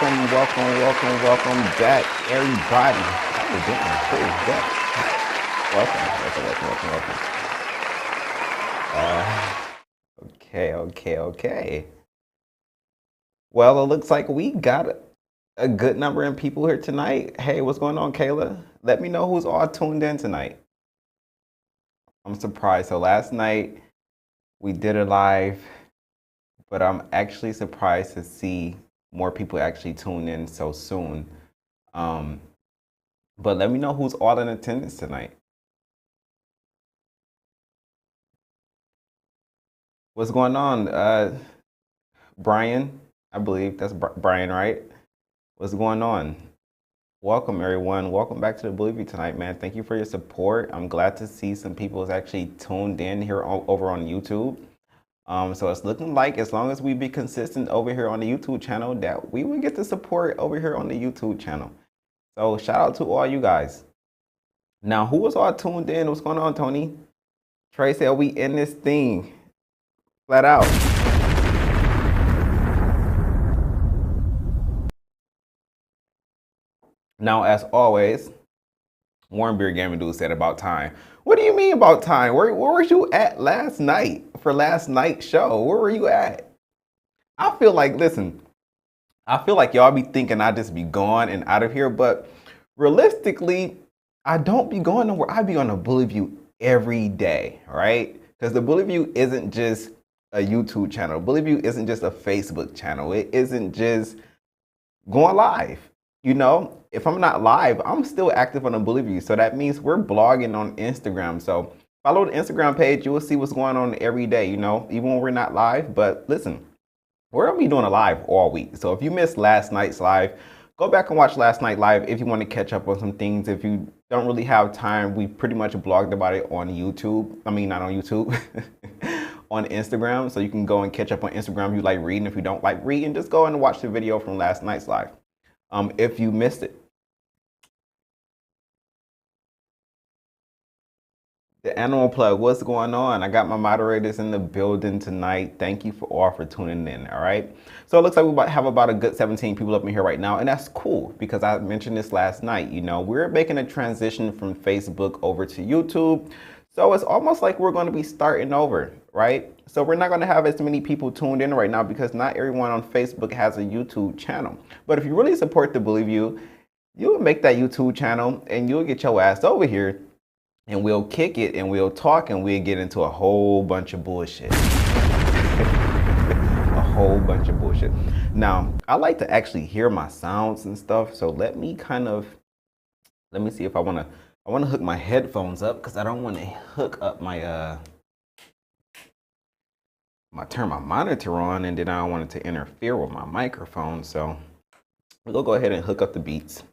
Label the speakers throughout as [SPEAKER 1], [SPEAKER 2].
[SPEAKER 1] welcome back, everybody. How you doing? Pretty good. Welcome. Okay. Well, it looks like we got a good number of people here tonight. Hey, what's going on, Kayla? Let me know who's all tuned in tonight. I'm surprised. So last night we did a live, but I'm actually surprised to see more people actually tune in so soon. But let me know who's all in attendance tonight. What's going on? Brian, I believe that's Brian, right? What's going on? Welcome, everyone. Welcome back to the Believe You tonight, man. Thank you for your support. I'm glad to see some people is actually tuned in here over on YouTube. So it's looking like as long as we be consistent over here on the YouTube channel, that we will get the support over here on the YouTube channel. So shout out to all you guys. Now, who was all tuned in? What's going on, Tony? Trey said we in this thing flat out. Now, as always, Warren Beer Gaming Dude said about time. What do you mean about time? Where were you at last night for last night's show? Where were you at? I feel like, listen, I feel like y'all be thinking I just be gone and out of here, but realistically, I don't be going nowhere. I be on the Bully View every day, right? Because the Bully View isn't just a YouTube channel. Bully View isn't just a Facebook channel. It isn't just going live. You know, if I'm not live, I'm still active on the Bully View. So that means we're blogging on Instagram. So follow the Instagram page. You will see what's going on every day, you know, even when we're not live. But listen, we're going to be doing a live all week. So if you missed last night's live, go back and watch last night live if you want to catch up on some things. If you don't really have time, we pretty much blogged about it on YouTube. I mean, not on YouTube, on Instagram. So you can go and catch up on Instagram if you like reading. If you don't like reading, just go and watch the video from last night's live. If you missed it. The animal plug, what's going on? I got my moderators in the building tonight. Thank you for all for tuning in, all right? So it looks like we have about a good 17 people up in here right now, and that's cool because I mentioned this last night. You know, we're making a transition from Facebook over to YouTube. So it's almost like we're going to be starting over, right? So we're not going to have as many people tuned in right now because not everyone on Facebook has a YouTube channel. But if you really support the Believe You, you'll make that YouTube channel and you'll get your ass over here and we'll kick it and we'll talk and we'll get into a whole bunch of bullshit. A whole bunch of bullshit. Now, I like to actually hear my sounds and stuff. So let me see if I want to hook my headphones up because I don't want to hook up my turn my monitor on and then I don't want it to interfere with my microphone. So we'll go ahead and hook up the beats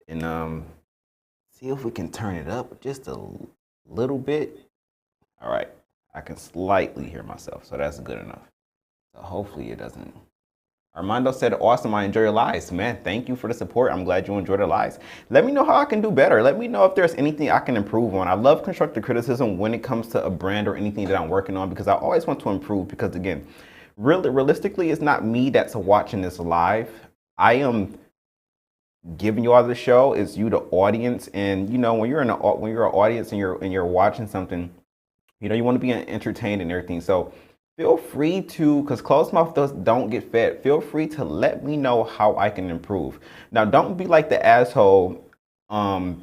[SPEAKER 1] and see if we can turn it up just a little bit. All right, I can slightly hear myself, so that's good enough. So hopefully it doesn't. Armando said, awesome, I enjoy your lives. Man, thank you for the support. I'm glad you enjoyed the lives. Let me know how I can do better. Let me know if there's anything I can improve on. I love constructive criticism when it comes to a brand or anything that I'm working on because I always want to improve because, again, realistically, it's not me that's watching this live. I am giving you all the show. It's you, the audience. And, you know, when you're an audience and you're watching something, you know, you want to be entertained and everything. So feel free to, because closed mouth don't get fed, feel free to let me know how I can improve. Now, don't be like the asshole under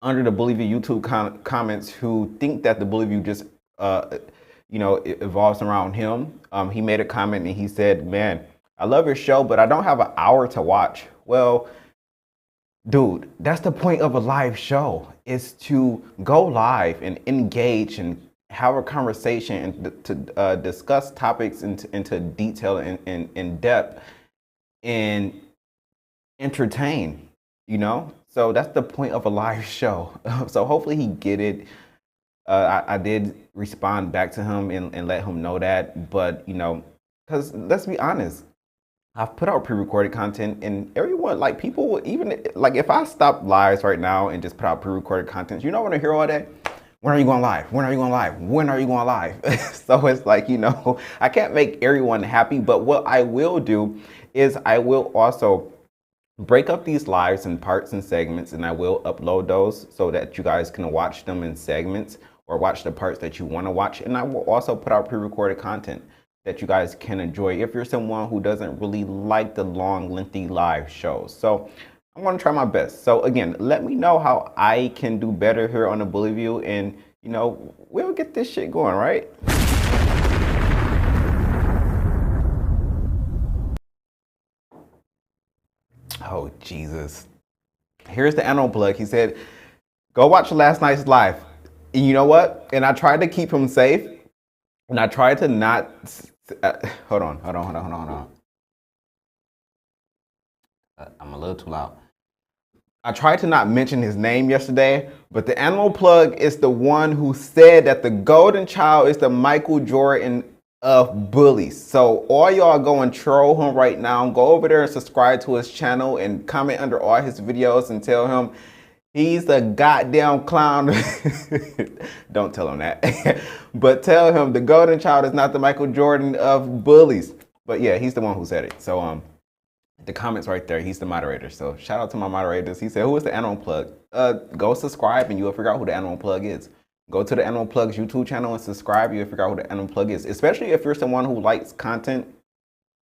[SPEAKER 1] the Bully View YouTube comments who think that the Bully View just, you know, it evolves around him. He made a comment and he said, man, I love your show, but I don't have an hour to watch. Well, dude, that's the point of a live show, is to go live and engage and have a conversation and to discuss topics into detail and in depth and entertain, you know? So that's the point of a live show. So hopefully he get it. I did respond back to him and let him know that, but you know, because let's be honest, I've put out pre-recorded content and everyone, like people, even like if I stop lives right now and just put out pre-recorded content, you know what I hear all day? when are you going live? When are you going live? When are you going live? So it's like, you know, I can't make everyone happy, but what I will do is I will also break up these lives in parts and segments, and I will upload those so that you guys can watch them in segments or watch the parts that you want to watch. And I will also put out pre-recorded content that you guys can enjoy if you're someone who doesn't really like the long, lengthy live shows. So I'm going to try my best. So again, let me know how I can do better here on the Bully View, and you know, we'll get this shit going, right? Oh, Jesus. Here's the animal plug. He said, go watch last night's live. And you know what? And I tried to keep him safe. And I tried to not... hold on. I'm a little too loud. I tried to not mention his name yesterday, but the animal plug is the one who said that the golden child is the Michael Jordan of bullies. So all y'all go and troll him right now. Go over there and subscribe to his channel and comment under all his videos and tell him he's a goddamn clown. Don't tell him that. But tell him the golden child is not the Michael Jordan of bullies. But yeah, he's the one who said it. So the comments right there, he's the moderator. So shout out to my moderators. He said, who is the animal plug? Go subscribe and you'll figure out who the animal plug is. Go to the Animal Plug's YouTube channel and subscribe. You'll figure out who the Animal Plug is. Especially if you're someone who likes content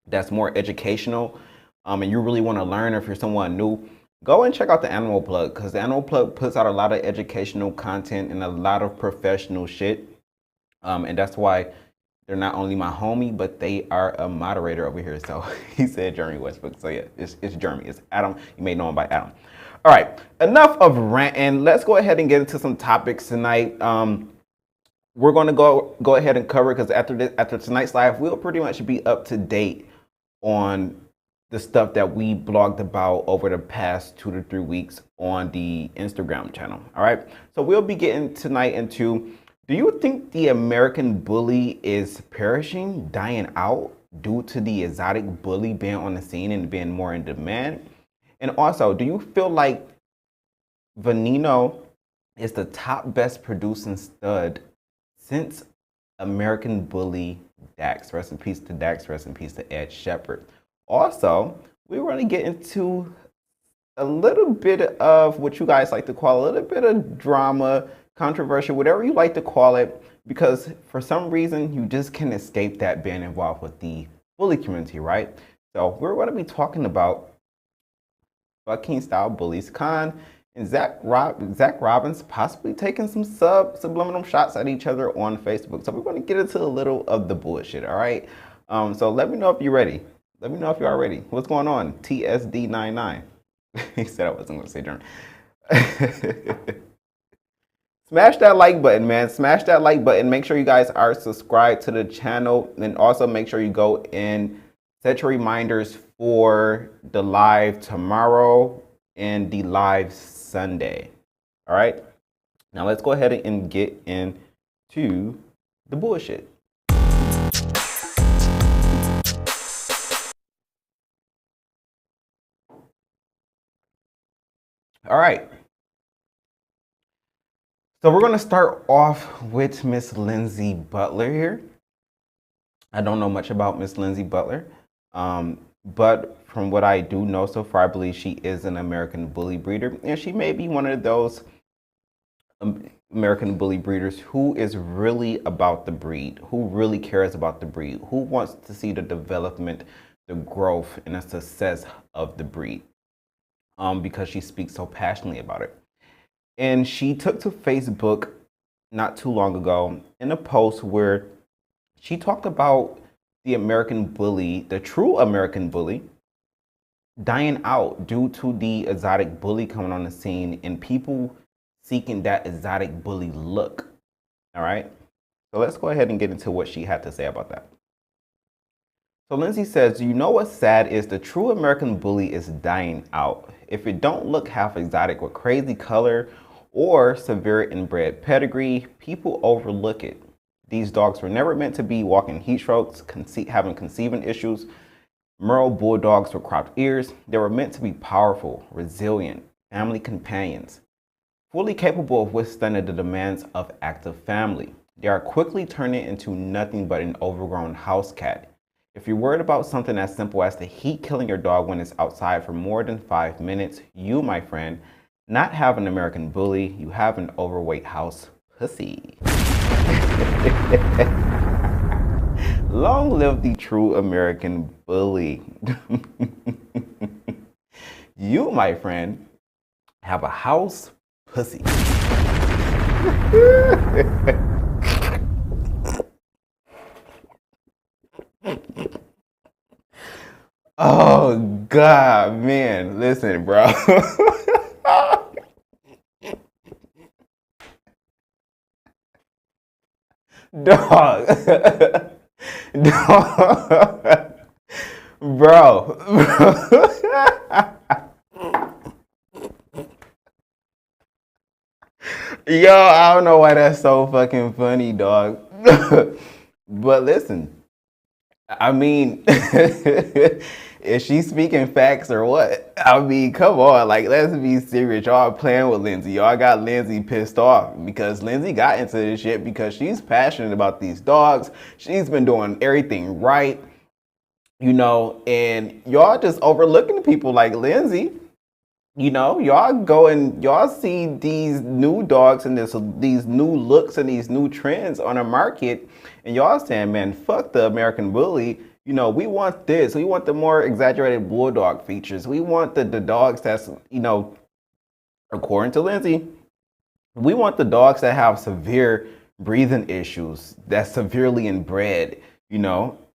[SPEAKER 1] that's more educational and you really want to learn, or if you're someone new, go and check out the Animal Plug, because the Animal Plug puts out a lot of educational content and a lot of professional shit. And that's why they're not only my homie, but they are a moderator over here. So he said Jeremy Westbrook. So yeah, it's Jeremy. It's Adam. You may know him by Adam. All right, enough of ranting. Let's go ahead and get into some topics tonight. We're going to go ahead and cover, because after tonight's live, we'll pretty much be up to date on the stuff that we blogged about over the past 2 to 3 weeks on the Instagram channel. All right, so we'll be getting tonight into, do you think the American bully is perishing, dying out due to the exotic bully being on the scene and being more in demand? And also, do you feel like Veneno is the top best producing stud since American Bully Dax? Rest in peace to Dax, rest in peace to Ed Shepherd. Also, we want to get into a little bit of what you guys like to call a little bit of drama, controversial, whatever you like to call it, because for some reason you just can't escape that being involved with the bully community, right? So we're going to be talking about fucking style bullies, Khan and Zach Robbins possibly taking some subliminal shots at each other on Facebook. So we're going to get into a little of the bullshit, all right? So let me know if you're ready. Let me know if you are ready. What's going on? TSD99. He said I wasn't going to say German. Smash that like button, man. Smash that like button. Make sure you guys are subscribed to the channel. And also make sure you go and set your reminders for the live tomorrow and the live Sunday. All right. Now let's go ahead and get into the bullshit. All right. So we're going to start off with Miss Lindsay Butler here. I don't know much about Miss Lindsay Butler, but from what I do know so far, I believe she is an American bully breeder, and she may be one of those American bully breeders who is really about the breed, who really cares about the breed, who wants to see the development, the growth, and the success of the breed, because she speaks so passionately about it. And she took to Facebook not too long ago in a post where she talked about the American bully, the true American bully, dying out due to the exotic bully coming on the scene and people seeking that exotic bully look. All right. So let's go ahead and get into what she had to say about that. So Lindsay says, you know what's sad is the true American bully is dying out. If it don't look half exotic with crazy color or severe inbred pedigree, people overlook it. These dogs were never meant to be walking heat strokes, having conceiving issues. Merle bulldogs with cropped ears. They were meant to be powerful, resilient, family companions. fully capable of withstanding the demands of active family. They are quickly turning into nothing but an overgrown house cat. If you're worried about something as simple as the heat killing your dog when it's outside for more than 5 minutes, you, my friend, not have an American bully, you have an overweight house pussy. Long live the true American bully. You, my friend, have a house pussy. Oh God, man, listen, bro. Dog. Dog. Bro. Yo, I don't know why that's so fucking funny, dog. But listen, I mean, is she speaking facts or what? I mean, come on, like, let's be serious. Y'all playing with Lindsay. Y'all got Lindsay pissed off because Lindsay got into this shit because she's passionate about these dogs. She's been doing everything right, and y'all just overlooking people like Lindsay. Y'all go and y'all see these new dogs and these new looks and these new trends on the market, and y'all saying, man, fuck the American bully. We want this. We want the more exaggerated bulldog features. We want the dogs that's, according to Lindsay, we want the dogs that have severe breathing issues, that's severely inbred,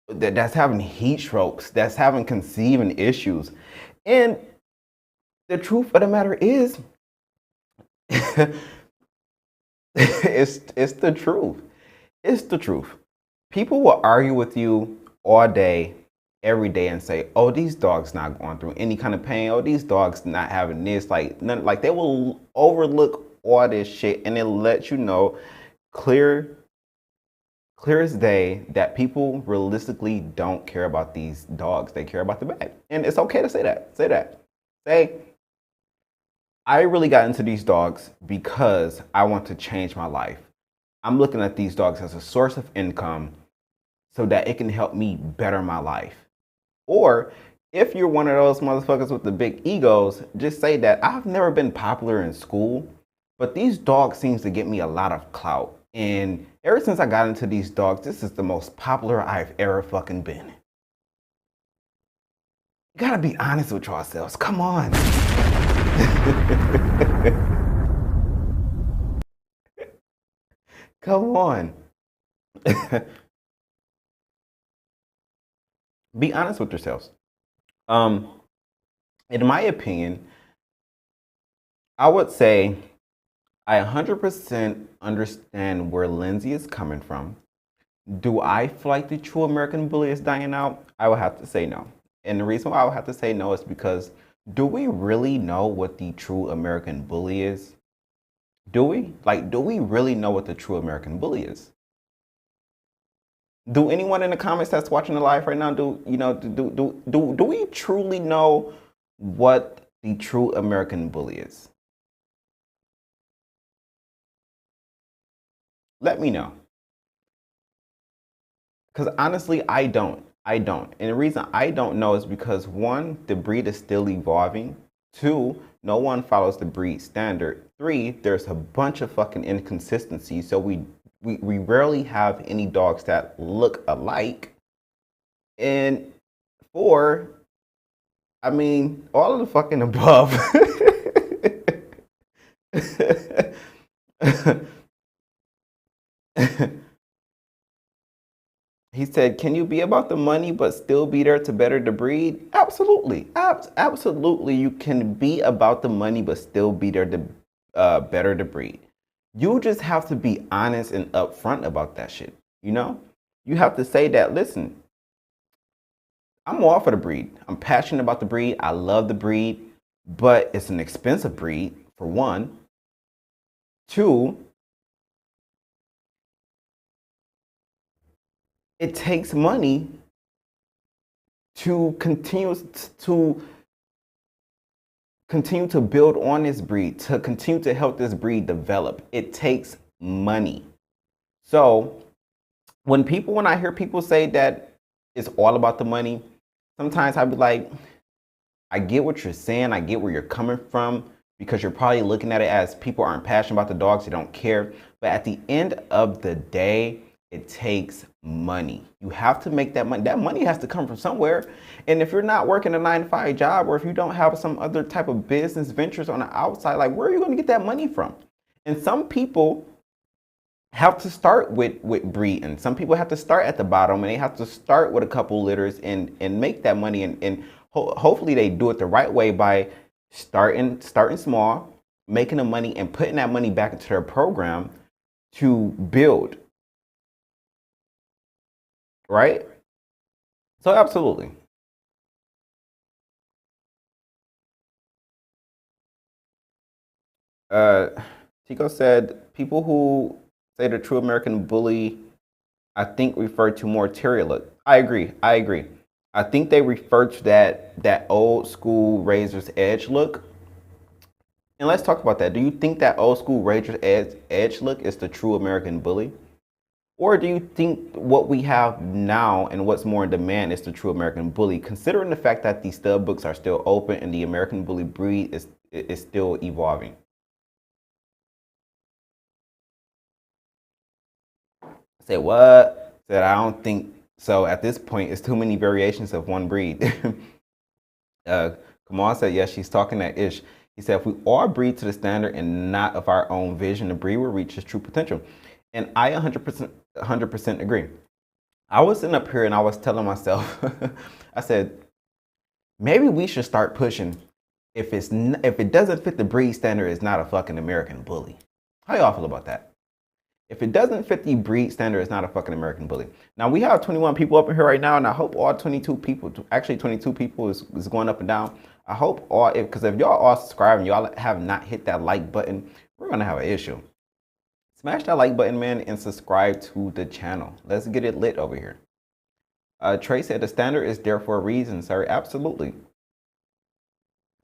[SPEAKER 1] that's having heat strokes, that's having conceiving issues. And the truth of the matter is, it's the truth. It's the truth. People will argue with you all day, every day, and say, "Oh, these dogs not going through any kind of pain. Oh, these dogs not having this." Like, none. Like, they will overlook all this shit, and it'll let you know, clear as day, that people realistically don't care about these dogs. They care about the bag, and it's okay to say that. Say that. Say, I really got into these dogs because I want to change my life. I'm looking at these dogs as a source of income so that it can help me better my life. Or if you're one of those motherfuckers with the big egos, just say that I've never been popular in school, but these dogs seems to get me a lot of clout. And ever since I got into these dogs, this is the most popular I've ever fucking been. You gotta be honest with yourselves. Come on. Come on. Be honest with yourselves. In my opinion, I would say I 100% understand where Lindsay is coming from. Do I feel like the true American bully is dying out? I would have to say no. And the reason why I would have to say no is because, do we really know what the true American bully is? Do we? Like, do we really know what the true American bully is? Do anyone in the comments that's watching the live right now, do we truly know what the true American bully is? Let me know. Because honestly, I don't. And the reason I don't know is because, one, the breed is still evolving. Two, no one follows the breed standard. Three, there's a bunch of fucking inconsistencies. So we rarely have any dogs that look alike. And four, I mean, all of the fucking above. He said, "Can you be about the money but still be there to better the breed?" Absolutely. Absolutely. You can be about the money but still be there to better the breed. You just have to be honest and upfront about that shit. You have to say that, listen, I'm all for the breed. I'm passionate about the breed. I love the breed, but it's an expensive breed, for one. Two, it takes money to continue to continue to build on this breed, to continue to help this breed develop, it takes money. So when I hear people say that it's all about the money, sometimes I'd be like, I get what you're saying. I get where you're coming from, because you're probably looking at it as people aren't passionate about the dogs. They don't care. But at the end of the day, it takes money. You have to make that money. That money has to come from somewhere. And if you're not working a 9-to-5 job, or if you don't have some other type of business ventures on the outside, like, where are you going to get that money from? And some people have to start with breeding. Some people have to start at the bottom, and they have to start with a couple litters and make that money. And hopefully they do it the right way by starting small, making the money, and putting that money back into their program to build. Right? So absolutely. Tico said, people who say the true American bully, I think, refer to more terrier look. I agree. I think they refer to that old school razor's edge look. And let's talk about that. Do you think that old school razor's edge look is the true American bully? Or do you think what we have now and what's more in demand is the true American bully, considering the fact that the stud books are still open and the American bully breed is still evolving? Say what? Said I don't think so. At this point, it's too many variations of one breed. Kamal said, yes, she's talking that ish. He said, if we all breed to the standard and not of our own vision, the breed will reach its true potential. And I 100% agree. I was sitting up here and I was telling myself, I said, maybe we should start pushing. If it doesn't fit the breed standard, it's not a fucking American bully. How y'all feel about that? If it doesn't fit the breed standard, it's not a fucking American bully. Now, we have 21 people up in here right now, and I hope all 22 people, actually 22 people is going up and down. I hope all, because if y'all all subscribe and y'all have not hit that like button, we're going to have an issue. Smash that like button, man, and subscribe to the channel. Let's get it lit over here. Trey said the standard is there for a reason, sir. Absolutely.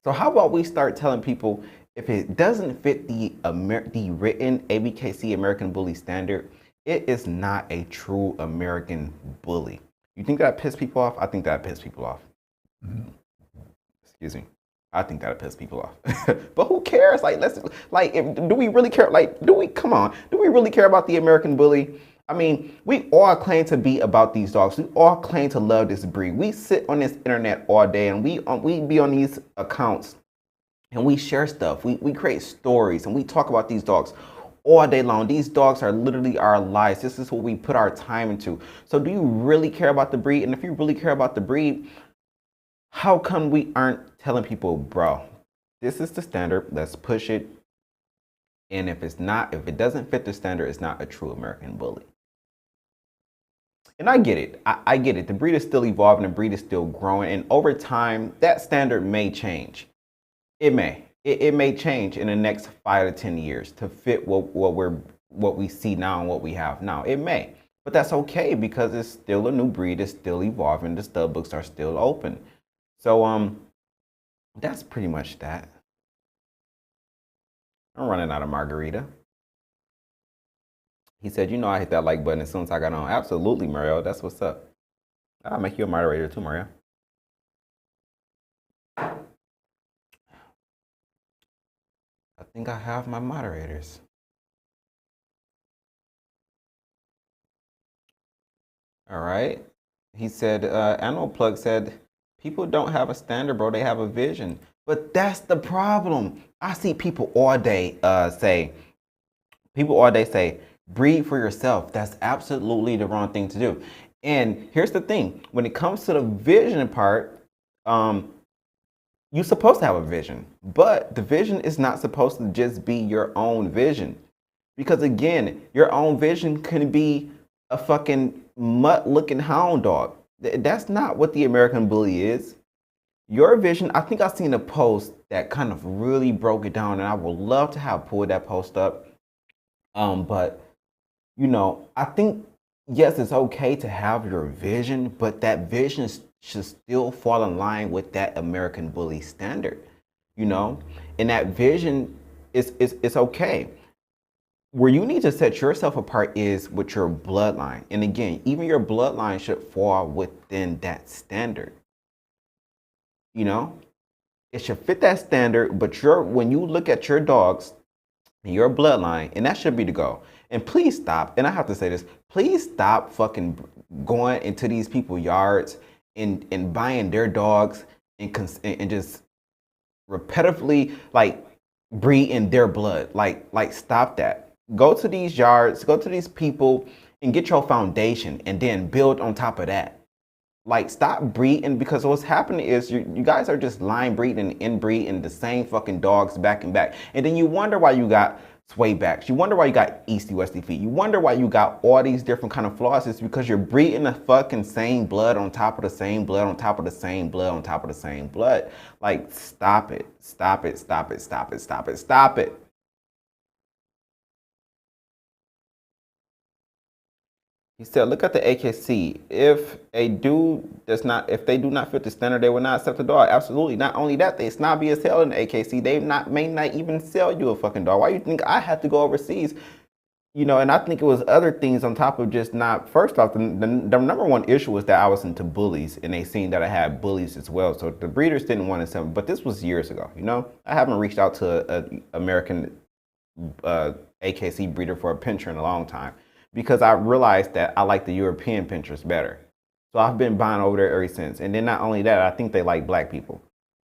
[SPEAKER 1] So how about we start telling people, if it doesn't fit the written ABKC American Bully standard, it is not a true American bully. You think that pissed people off? I think that pissed people off. Excuse me. I think that'll piss people off. But who cares? Like, do we really care? Like, come on, do we really care about the American bully? I mean, we all claim to be about these dogs. We all claim to love this breed. We sit on this internet all day, and we be on these accounts, and we share stuff. We create stories, and we talk about these dogs all day long. These dogs are literally our lives. This is what we put our time into. So do you really care about the breed? And if you really care about the breed, how come we aren't telling people, bro, this is the standard, let's push it. And if it doesn't fit the standard, it's not a true American bully. And I get it. I get it. The breed is still evolving, the breed is still growing, and over time, that standard may change. It may. It may change in the next 5 to 10 years to fit what we see now and what we have now. It may. But that's okay, because it's still a new breed, it's still evolving, the stud books are still open. So that's pretty much that. I'm running out of margarita. He said, you know, I hit that like button as soon as I got on. Absolutely, Mario. That's what's up. I'll make you a moderator too, Mario. I think I have my moderators. All right. He said, Animal Plug said, people don't have a standard, bro. They have a vision. But that's the problem. I see people all day say, breed for yourself. That's absolutely the wrong thing to do. And here's the thing. When it comes to the vision part, you're supposed to have a vision. But the vision is not supposed to just be your own vision. Because again, your own vision can be a fucking mutt-looking hound dog. That's not what the American bully is. Your vision, I think I've seen a post that kind of really broke it down, and I would love to have pulled that post up. But, you know, I think, yes, it's okay to have your vision, but that vision should still fall in line with that American bully standard. you know, and that vision is okay. Where you need to set yourself apart is with your bloodline. And again, even your bloodline should fall within that standard. You know, it should fit that standard, but when you look at your dogs and your bloodline, and that should be the goal. And please stop, and I have to say this, please stop fucking going into these people's yards and buying their dogs and just repetitively like breeding their blood. Like stop that. Go to these yards, go to these people and get your foundation and then build on top of that. Like stop breeding, because what's happening is you guys are just line breeding and inbreeding the same fucking dogs back and back. And then you wonder why you got sway backs. You wonder why you got easty westy feet. You wonder why you got all these different kind of flaws. It's because you're breeding the fucking same blood on top of the same blood on top of the same blood on top of the same blood. Like stop it. Stop it. Stop it. Stop it. Stop it. Stop it. He said, look at the AKC. If a dude does not, if they do not fit the standard, they will not accept the dog. Absolutely. Not only that, they snobby as hell in the AKC. They may not even sell you a fucking dog. Why you think I had to go overseas? You know, and I think it was other things on top of just not, first off, the number one issue was that I was into bullies, and they seen that I had bullies as well. So the breeders didn't want to sell me, but this was years ago, you know? I haven't reached out to an American AKC breeder for a pinscher in a long time, because I realized that I like the European pinchers better. So I've been buying over there ever since. And then not only that, I think they like black people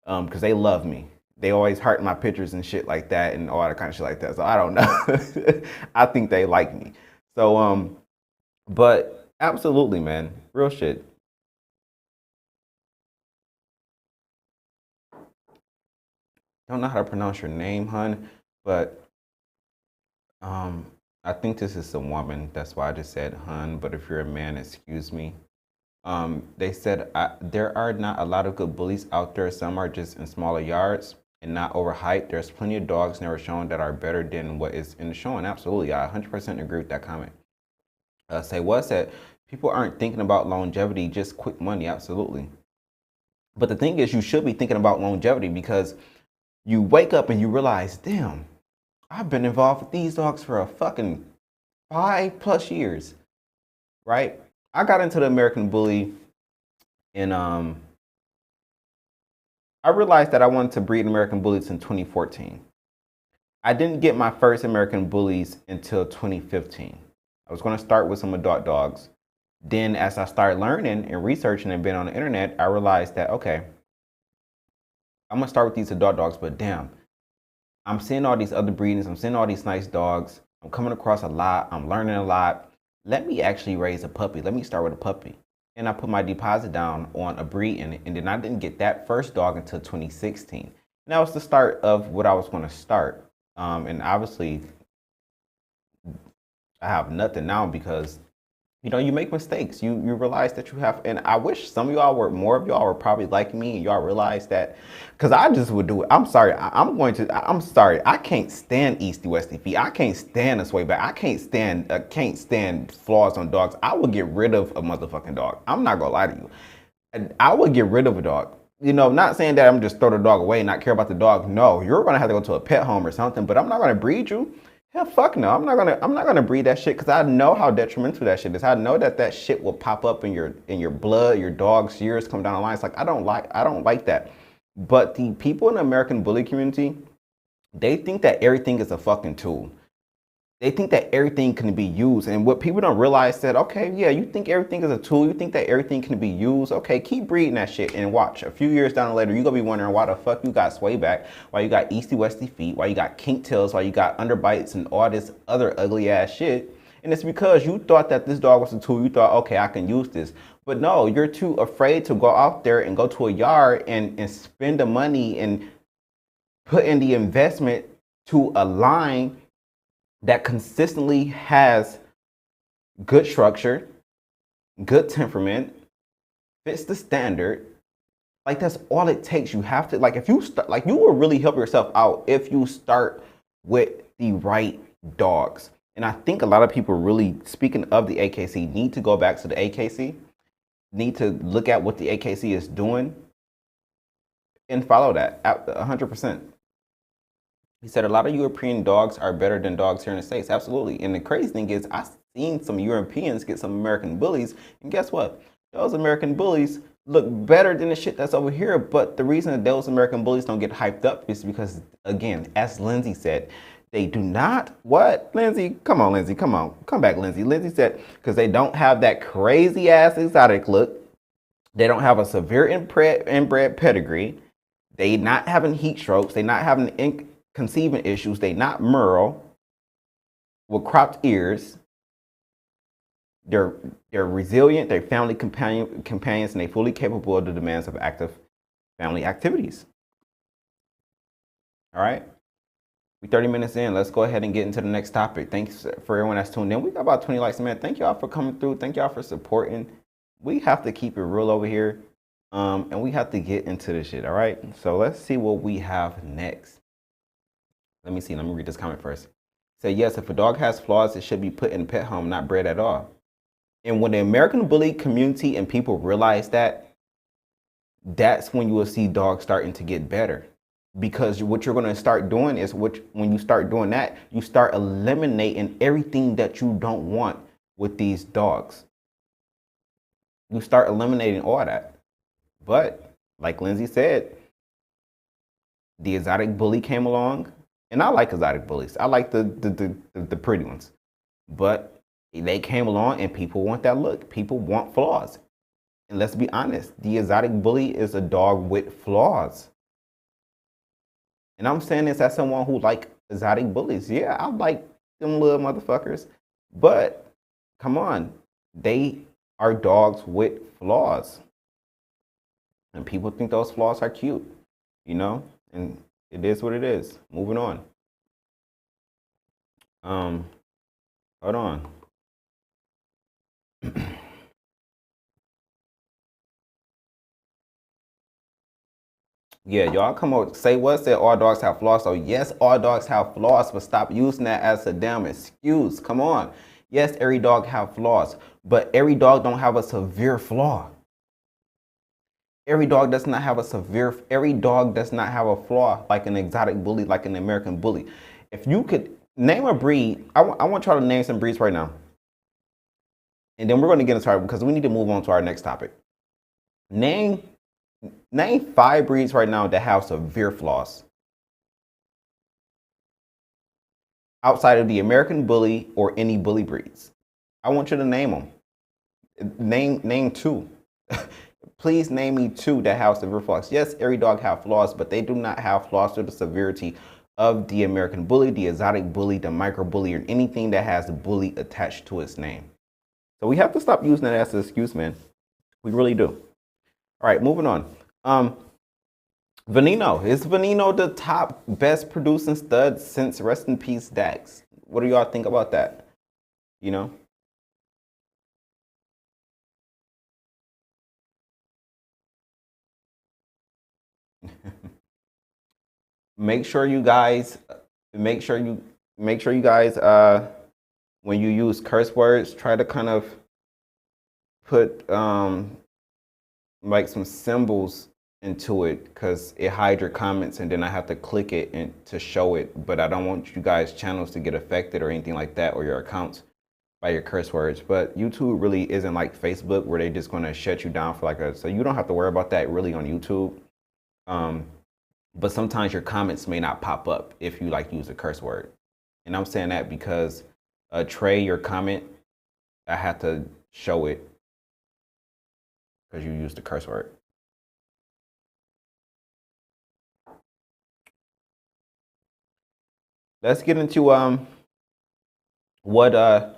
[SPEAKER 1] because they love me. They always heart my pictures and shit like that and all that kind of shit like that. So I don't know. I think they like me. So, but absolutely, man. Real shit. Don't know how to pronounce your name, hun, but I think this is a woman. That's why I just said hun. But if you're a man, excuse me. They said there are not a lot of good bullies out there. Some are just in smaller yards and not overhyped. There's plenty of dogs never shown that are better than what is in the showing. Absolutely, I 100% agree with that comment. Say what said people aren't thinking about longevity, just quick money. Absolutely. But the thing is, you should be thinking about longevity, because you wake up and you realize, damn, I've been involved with these dogs for a fucking 5+ years, right? I got into the American Bully and I realized that I wanted to breed American Bullies in 2014. I didn't get my first American Bullies until 2015. I was going to start with some adult dogs. Then as I started learning and researching and being on the internet, I realized that, okay, I'm going to start with these adult dogs, but damn, I'm seeing all these other breedings. I'm seeing all these nice dogs. I'm coming across a lot. I'm learning a lot. Let me actually raise a puppy. Let me start with a puppy. And I put my deposit down on a breed, and then I didn't get that first dog until 2016. And that was the start of what I was going to start. And obviously, I have nothing now because, you know, you make mistakes. You realize that you have, and I wish some of y'all were, more of y'all were probably like me and y'all realize that, because I just would do it. I'm sorry. I'm sorry. I can't stand easty westy feet. I can't stand a sway back. I can't stand flaws on dogs. I would get rid of a motherfucking dog. I'm not gonna lie to you. I would get rid of a dog. You know, not saying that I'm just throw the dog away and not care about the dog. No, you're gonna have to go to a pet home or something, but I'm not gonna breed you. Hell, fuck no. I'm not gonna breed that shit, because I know how detrimental that shit is. I know that shit will pop up in your blood, your dog's years come down the line. It's like I don't like that. But the people in the American bully community, they think that everything is a fucking tool. They think that everything can be used. And what people don't realize is that, okay, yeah, you think everything is a tool. You think that everything can be used. Okay, keep breeding that shit and watch. A few years down the later, you're going to be wondering why the fuck you got sway back, why you got easty westy feet, why you got kink tails, why you got underbites and all this other ugly ass shit. And it's because you thought that this dog was a tool. You thought, okay, I can use this. But no, you're too afraid to go out there and go to a yard and spend the money and put in the investment to a line that consistently has good structure, good temperament, fits the standard. Like, that's all it takes. You have to, like, if you start, like, you will really help yourself out if you start with the right dogs. And I think a lot of people, really, speaking of the AKC, need to go back to the AKC, need to look at what the AKC is doing and follow that 100%. He said a lot of European dogs are better than dogs here in the States. Absolutely. And the crazy thing is, I've seen some Europeans get some American bullies, and guess what? Those American bullies look better than the shit that's over here. But the reason that those American bullies don't get hyped up is because, again, as Lindsay said, they do not, what, Lindsay? Come on, Lindsay, come on. Come back, Lindsay. Lindsay said, because they don't have that crazy ass exotic look. They don't have a severe inbred pedigree. They not having heat strokes. They not having conceiving issues. They not Merle with cropped ears. They're resilient. They're family companions, and they're fully capable of the demands of active family activities. All right. We 30 minutes in. Let's go ahead and get into the next topic. Thanks for everyone that's tuned in. We got about 20 likes, man. Thank y'all for coming through. Thank y'all for supporting. We have to keep it real over here, and we have to get into this shit. All right. So let's see what we have next. Let me see. Let me read this comment first. Say yes. If a dog has flaws, it should be put in a pet home, not bred at all. And when the American bully community and people realize that, that's when you will see dogs starting to get better. Because what you're going to start doing is, when you start doing that, you start eliminating everything that you don't want with these dogs. You start eliminating all that. But like Lindsay said, the exotic bully came along, and I like exotic bullies. I like the pretty ones. But they came along, and people want that look. People want flaws. And let's be honest, the exotic bully is a dog with flaws. And I'm saying this as someone who like exotic bullies. Yeah, I like them little motherfuckers. But come on, they are dogs with flaws. And people think those flaws are cute, you know? And it is what it is. Moving on. Hold on. Yeah, y'all come on, say what? Say all dogs have flaws. So yes, all dogs have flaws, but stop using that as a damn excuse. Come on. Yes, every dog have flaws, but every dog don't have a severe flaw. Every dog does not have a flaw like an exotic bully, like an American bully. If you could name a breed, I want y'all to name some breeds right now. And then we're going to get into it because we need to move on to our next topic. Name 5 breeds right now that have severe flaws. Outside of the American bully or any bully breeds. I want you to name them. Name 2. Please name me 2 that have severe flaws. Yes, every dog have flaws, but they do not have flaws to the severity of the American bully, the exotic bully, the micro bully, or anything that has bully attached to its name. So we have to stop using that as an excuse, man. We really do. All right, moving on. Veneno. Is Veneno the top best producing stud since Rest in Peace Dax? What do y'all think about that? You know? Make sure you guys when you use curse words, try to kind of put like some symbols into it, because it hides your comments and then I have to click it and to show it. But I don't want you guys' channels to get affected or anything like that, or your accounts, by your curse words. But YouTube really isn't like Facebook where they're just going to shut you down for so you don't have to worry about that really on YouTube. But sometimes your comments may not pop up if you use a curse word. And I'm saying that because Trey, your comment, I had to show it because you used the curse word. Let's get into what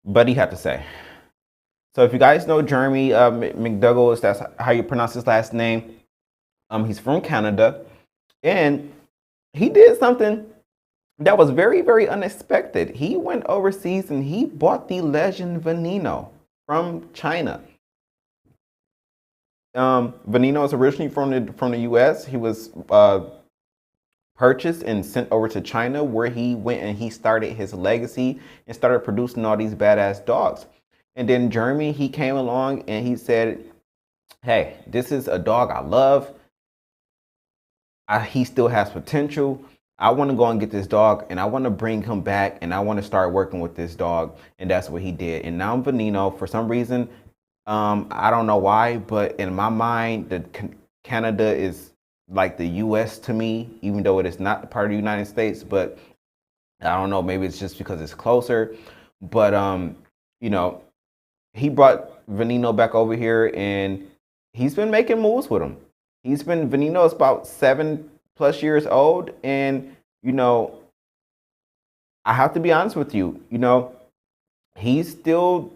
[SPEAKER 1] Buddy had to say. So if you guys know Jeremy McDougall, that's how you pronounce his last name. He's from Canada, and he did something that was very, very unexpected. He went overseas and he bought the legend Veneno from China. Veneno is originally from the U.S. He was purchased and sent over to China, where he went and he started his legacy and started producing all these badass dogs. And then Jeremy, he came along and he said, hey, this is a dog I love. he still has potential. I want to go and get this dog, and I want to bring him back, and I want to start working with this dog, and that's what he did. And now Veneno, for some reason, I don't know why, but in my mind, Canada is like the U.S. to me, even though it is not part of the United States. But I don't know, maybe it's just because it's closer. But you know, he brought Veneno back over here, and he's been making moves with him. Veneno is about 7+ years old, and you know, I have to be honest with you. You know, he's still,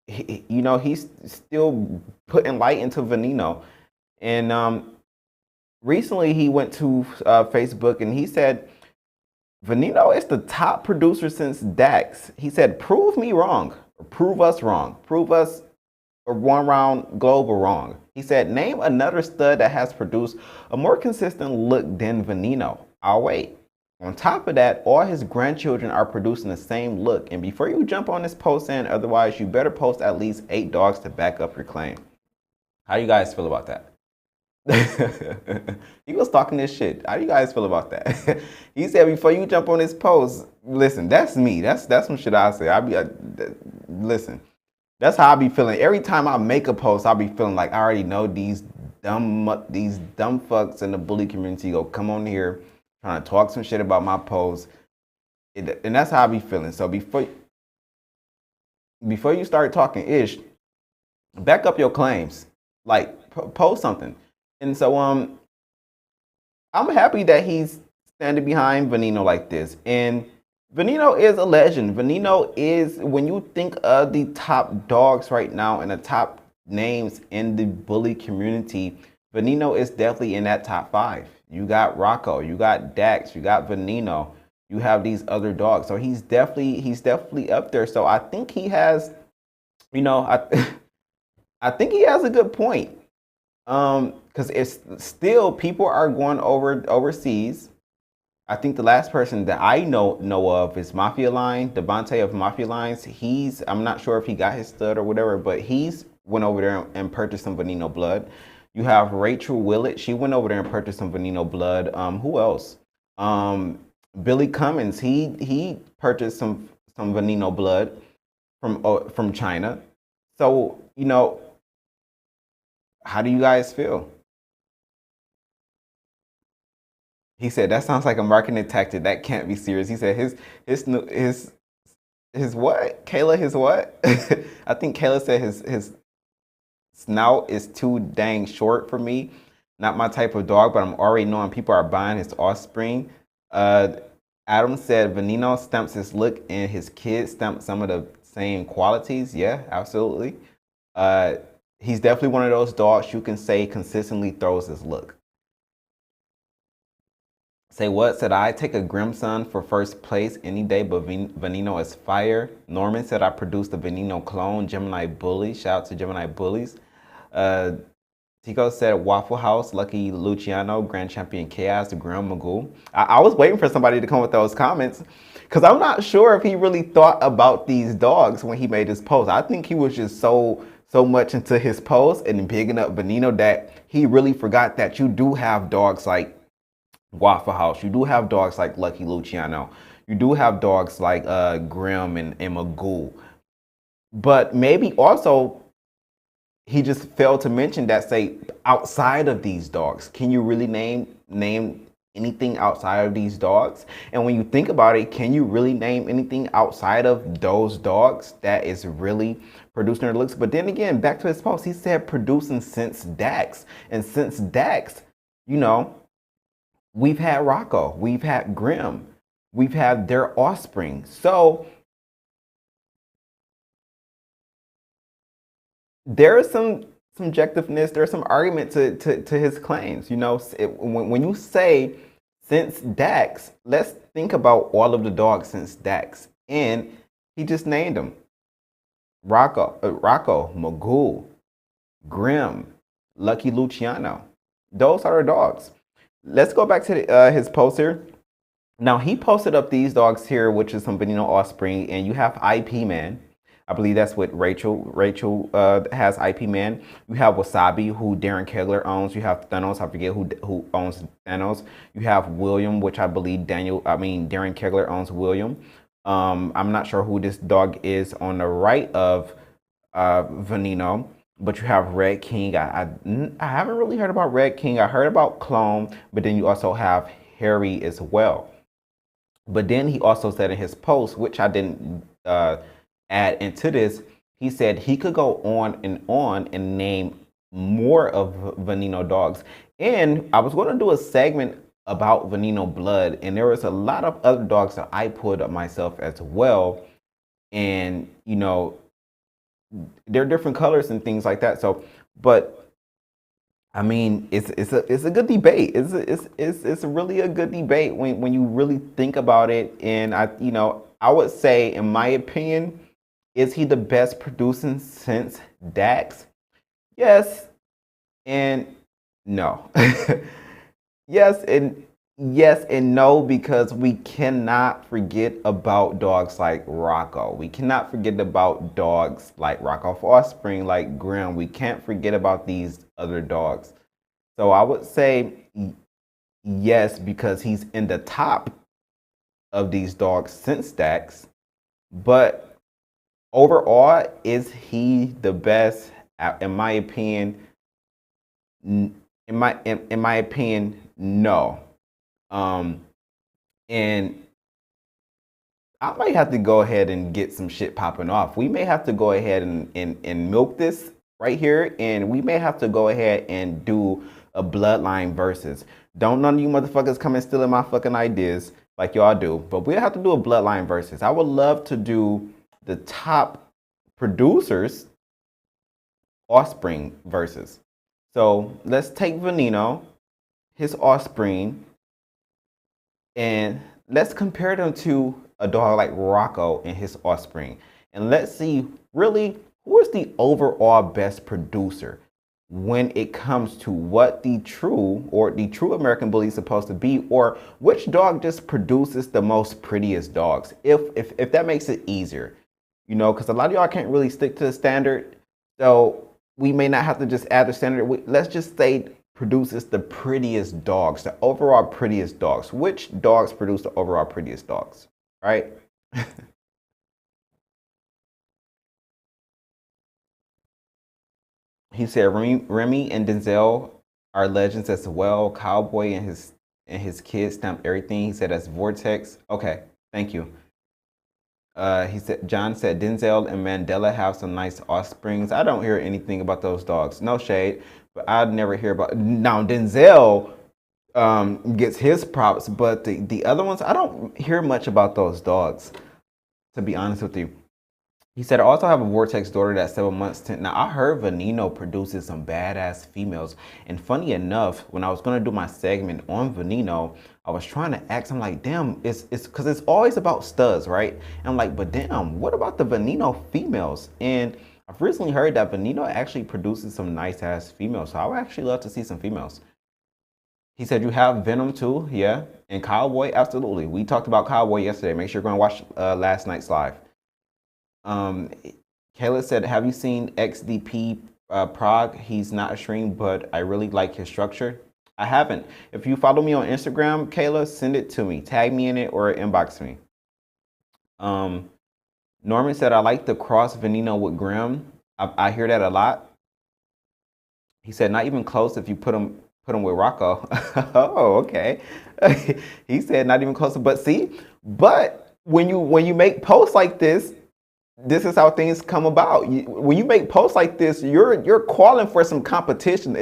[SPEAKER 1] he's still putting light into Veneno, and recently he went to Facebook and he said Veneno is the top producer since Dax. He said, "Prove me wrong, or prove us wrong, prove us or one round global wrong." He said, "Name another stud that has produced a more consistent look than Veneno." I'll wait. On top of that, all his grandchildren are producing the same look. And before you jump on this post saying otherwise, you better post at least 8 dogs to back up your claim. How you guys feel about that? He was talking this shit. How do you guys feel about that? He said, before you jump on this post, listen, that's me. That's some shit I say. Listen. That's how I be feeling. Every time I make a post, I'll be feeling like I already know these dumb fucks in the bully community go come on here trying to talk some shit about my post. And that's how I be feeling. So before you start talking ish, back up your claims. Like post something. And so I'm happy that he's standing behind Veneno like this. And Veneno is a legend. Veneno is, when you think of the top dogs right now and the top names in the bully community, Veneno is definitely in that top 5. You got Rocco, you got Dax, you got Veneno, you have these other dogs. So he's definitely up there. So I think he has, I think he has a good point. Because it's still, people are going overseas. I think the last person that I know of is Mafia Line, Devontae of Mafia Lines. I'm not sure if he got his stud or whatever, but he's went over there and purchased some Veneno blood. You have Rachel Willett. She went over there and purchased some Veneno blood. Who else? Billy Cummins. He purchased some Veneno blood from China. So, how do you guys feel? He said, that sounds like a marketing tactic. That can't be serious. He said his what? Kayla, his what? I think Kayla said his snout is too dang short for me. Not my type of dog, but I'm already knowing people are buying his offspring. Adam said Veneno stamps his look and his kids stamp some of the same qualities. Yeah, absolutely. He's definitely one of those dogs you can say consistently throws his look. Say what? Said I take a Grimson for first place any day, but Veneno is fire. Norman said I produced a Veneno clone. Gemini Bully. Shout out to Gemini Bullies. Tico said Waffle House, Lucky Luciano, Grand Champion Chaos, the Grim Magoo. I was waiting for somebody to come with those comments because I'm not sure if he really thought about these dogs when he made his post. I think he was just so much into his post and bigging up Veneno that he really forgot that you do have dogs like Waffle House. You do have dogs like Lucky Luciano. You do have dogs like Grim and Magoo. But maybe also he just failed to mention that, say, outside of these dogs, can you really name anything outside of these dogs? And when you think about it, can you really name anything outside of those dogs that is really producing their looks? But then again, back to his post, he said producing since Dax. And since Dax, we've had Rocco, we've had Grim, we've had their offspring. So there is some subjectiveness, there's some argument to his claims. When you say since Dax, let's think about all of the dogs since Dax. And he just named them. Rocco, Magoo, Grim, Lucky Luciano. Those are the dogs. Let's go back to his post here. Now, he posted up these dogs here, which is some Veneno offspring, and you have IP Man. I believe that's what Rachel has IP Man. You have Wasabi, who Darren Kegler owns. You have Thanos. I forget who owns Thanos. You have William, which I believe Darren Kegler owns William. I'm not sure who this dog is on the right of Veneno, but you have Red King. I haven't really heard about Red King. I heard about Clone, but then you also have Harry as well. But then he also said in his post, which I didn't add into this, he said he could go on and name more of Veneno dogs. And I was going to do a segment about Veneno blood, and there was a lot of other dogs that I pulled up myself as well. And you know, they're different colors and things like that. So, but I mean, it's a good debate. It's really a good debate when you really think about it. And I would say, in my opinion, is he the best producing since Dax? Yes and no. Yes and no, because we cannot forget about dogs like Rocco. We cannot forget about dogs like Rocco Offspring, like Grim. We can't forget about these other dogs. So I would say yes, because he's in the top of these dogs since Dax. But overall, is he the best? In my opinion, no. And I might have to go ahead and get some shit popping off. We may have to go ahead and milk this right here, and we may have to go ahead and do a bloodline versus. Don't none of you motherfuckers come and stealing my fucking ideas like y'all do, but we'll have to do a bloodline versus. I would love to do the top producers offspring versus. So let's take Veneno, his offspring, and let's compare them to a dog like Rocco and his offspring. And let's see really who is the overall best producer when it comes to what the true American bully is supposed to be, or which dog just produces the most prettiest dogs. If that makes it easier, because a lot of y'all can't really stick to the standard. So we may not have to just add the standard. Let's just say produces the prettiest dogs, the overall prettiest dogs. Which dogs produce the overall prettiest dogs, right? He said Remy and Denzel are legends as well. Cowboy and his kids stamped everything. He said that's Vortex. Okay, thank you. He said John said Denzel and Mandela have some nice offsprings. I don't hear anything about those dogs. No shade, but I'd never hear about. Now Denzel gets his props, but the other ones I don't hear much about those dogs. To be honest with you. He said, I also have a Vortex daughter that's 7 months. Now, I heard Veneno produces some badass females. And funny enough, when I was going to do my segment on Veneno, I was trying to ask, I'm like, damn, it's because it's always about studs, right? And I'm like, but damn, what about the Veneno females? And I've recently heard that Veneno actually produces some nice ass females. So I would actually love to see some females. He said, you have Venom too? Yeah. And Cowboy? Absolutely. We talked about Cowboy yesterday. Make sure you're going to watch last night's live. Kayla said, have you seen XDP Prague? He's not a stream, but I really like his structure. I haven't. If you follow me on Instagram, Kayla, send it to me. Tag me in it or inbox me. Norman said, I like the cross Veneno with Grim. I hear that a lot. He said, not even close if you put him with Rocco. Oh, okay. He said, not even close. But see, when you make posts like this is how things come about. When you make posts like this, you're calling for some competition.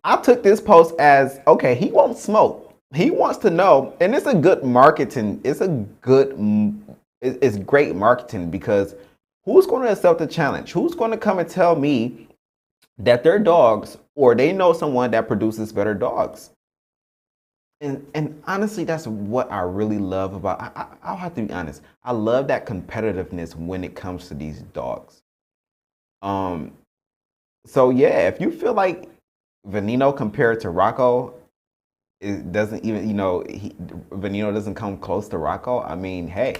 [SPEAKER 1] I took this post as, okay, he won't smoke. He wants to know, and it's a good marketing. It's great marketing, because who's going to accept the challenge? Who's going to come and tell me that their dogs, or they know someone that produces better dogs? And honestly, that's what I really love about. I'll have to be honest. I love that competitiveness when it comes to these dogs. So yeah, if you feel like Veneno compared to Rocco, it doesn't even, Veneno doesn't come close to Rocco. I mean, hey,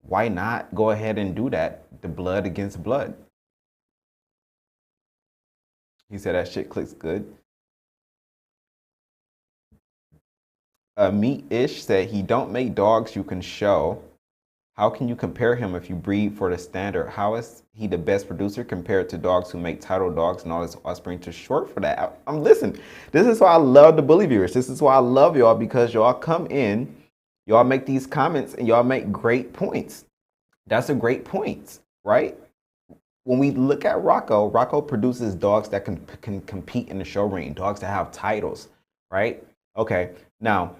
[SPEAKER 1] why not go ahead and do that? The blood against blood. He said that shit clicks good. Meat-ish said he don't make dogs you can show. How can you compare him if you breed for the standard? How is he the best producer compared to dogs who make title dogs and all his offspring too short for that? Listen, this is why I love the bully viewers. This is why I love y'all, because y'all come in, y'all make these comments, and y'all make great points. That's a great point, right? When we look at Rocco, Rocco produces dogs that can compete in the show ring, dogs that have titles, right? Okay, now,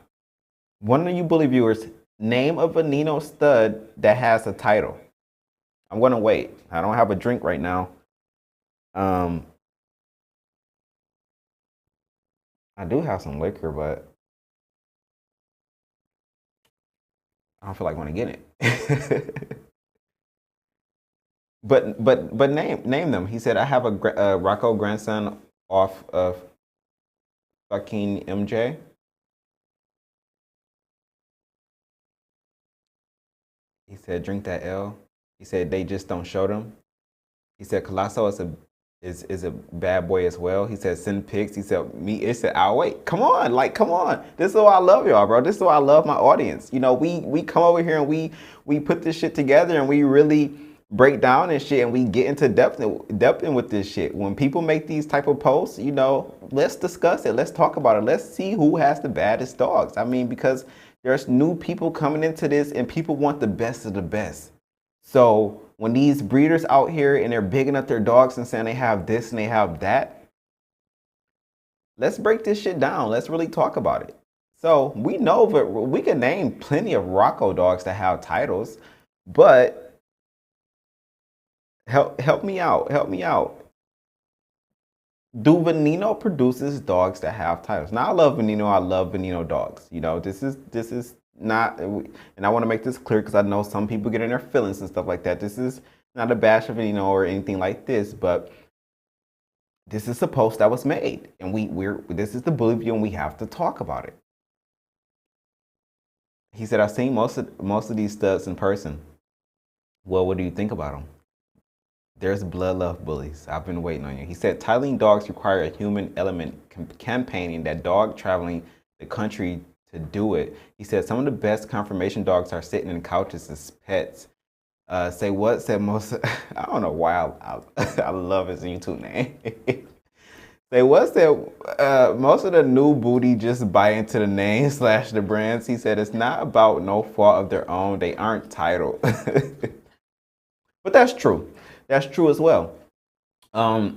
[SPEAKER 1] one of you bully viewers, name a Veneno stud that has a title. I'm going to wait. I don't have a drink right now. I do have some liquor, but I don't feel like want to get it. but name them. He said I have a Rocco grandson off of fucking MJ. He said drink that L. He said they just don't show them. He said Colosso is a bad boy as well. He said send pics. He said me. It said I'll wait. Come on, like come on. This is why I love y'all, bro. This is why I love my audience. You know, we come over here and we put this shit together and we really break down and shit and we get into depth in with this shit. When people make these type of posts, you know, let's discuss it. Let's talk about it. Let's see who has the baddest dogs. I mean, because there's new people coming into this and people want the best of the best. So when these breeders out here and they're bigging up their dogs and saying they have this and they have that, let's break this shit down. Let's really talk about it. So we know that we can name plenty of Rocco dogs that have titles, but help me out. Help me out. Do Veneno produces dogs that have titles? Now I love Veneno. I love Veneno dogs. You know, this is not, and I want to make this clear because I know some people get in their feelings and stuff like that. This is not a bash of Veneno or anything like this, but this is a post that was made, and this is the bully view, and we have to talk about it. He said, I've seen most of these studs in person. Well, what do you think about them? There's blood love bullies. I've been waiting on you. He said, titling dogs require a human element, campaigning that dog traveling the country to do it. He said, some of the best confirmation dogs are sitting in couches as pets. Say what? Said most, I don't know why I love his YouTube name. Say what? Said most of the new booty just buy into the name / the brands. He said, it's not about no fault of their own. They aren't titled. But that's true. That's true as well. I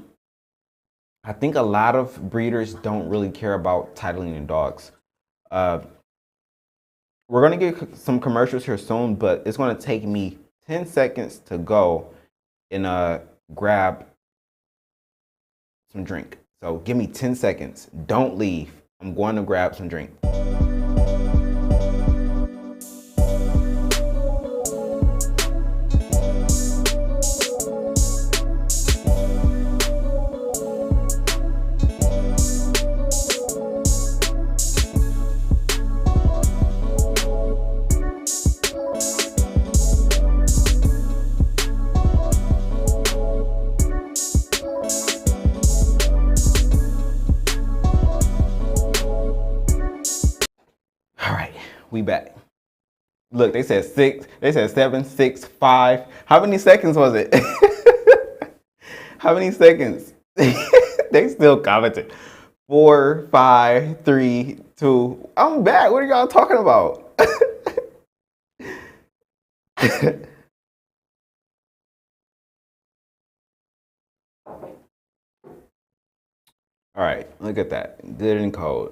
[SPEAKER 1] think a lot of breeders don't really care about titling their dogs. We're going to get some commercials here soon, but it's going to take me 10 seconds to go and grab some drink. So give me 10 seconds. Don't leave. I'm going to grab some drink. We back. Look, they said 6, they said 7, 6, 5. How many seconds was it? How many seconds? They still commented. 4, 5, 3, 2. I'm back. What are y'all talking about? All right, look at that. Good and cold.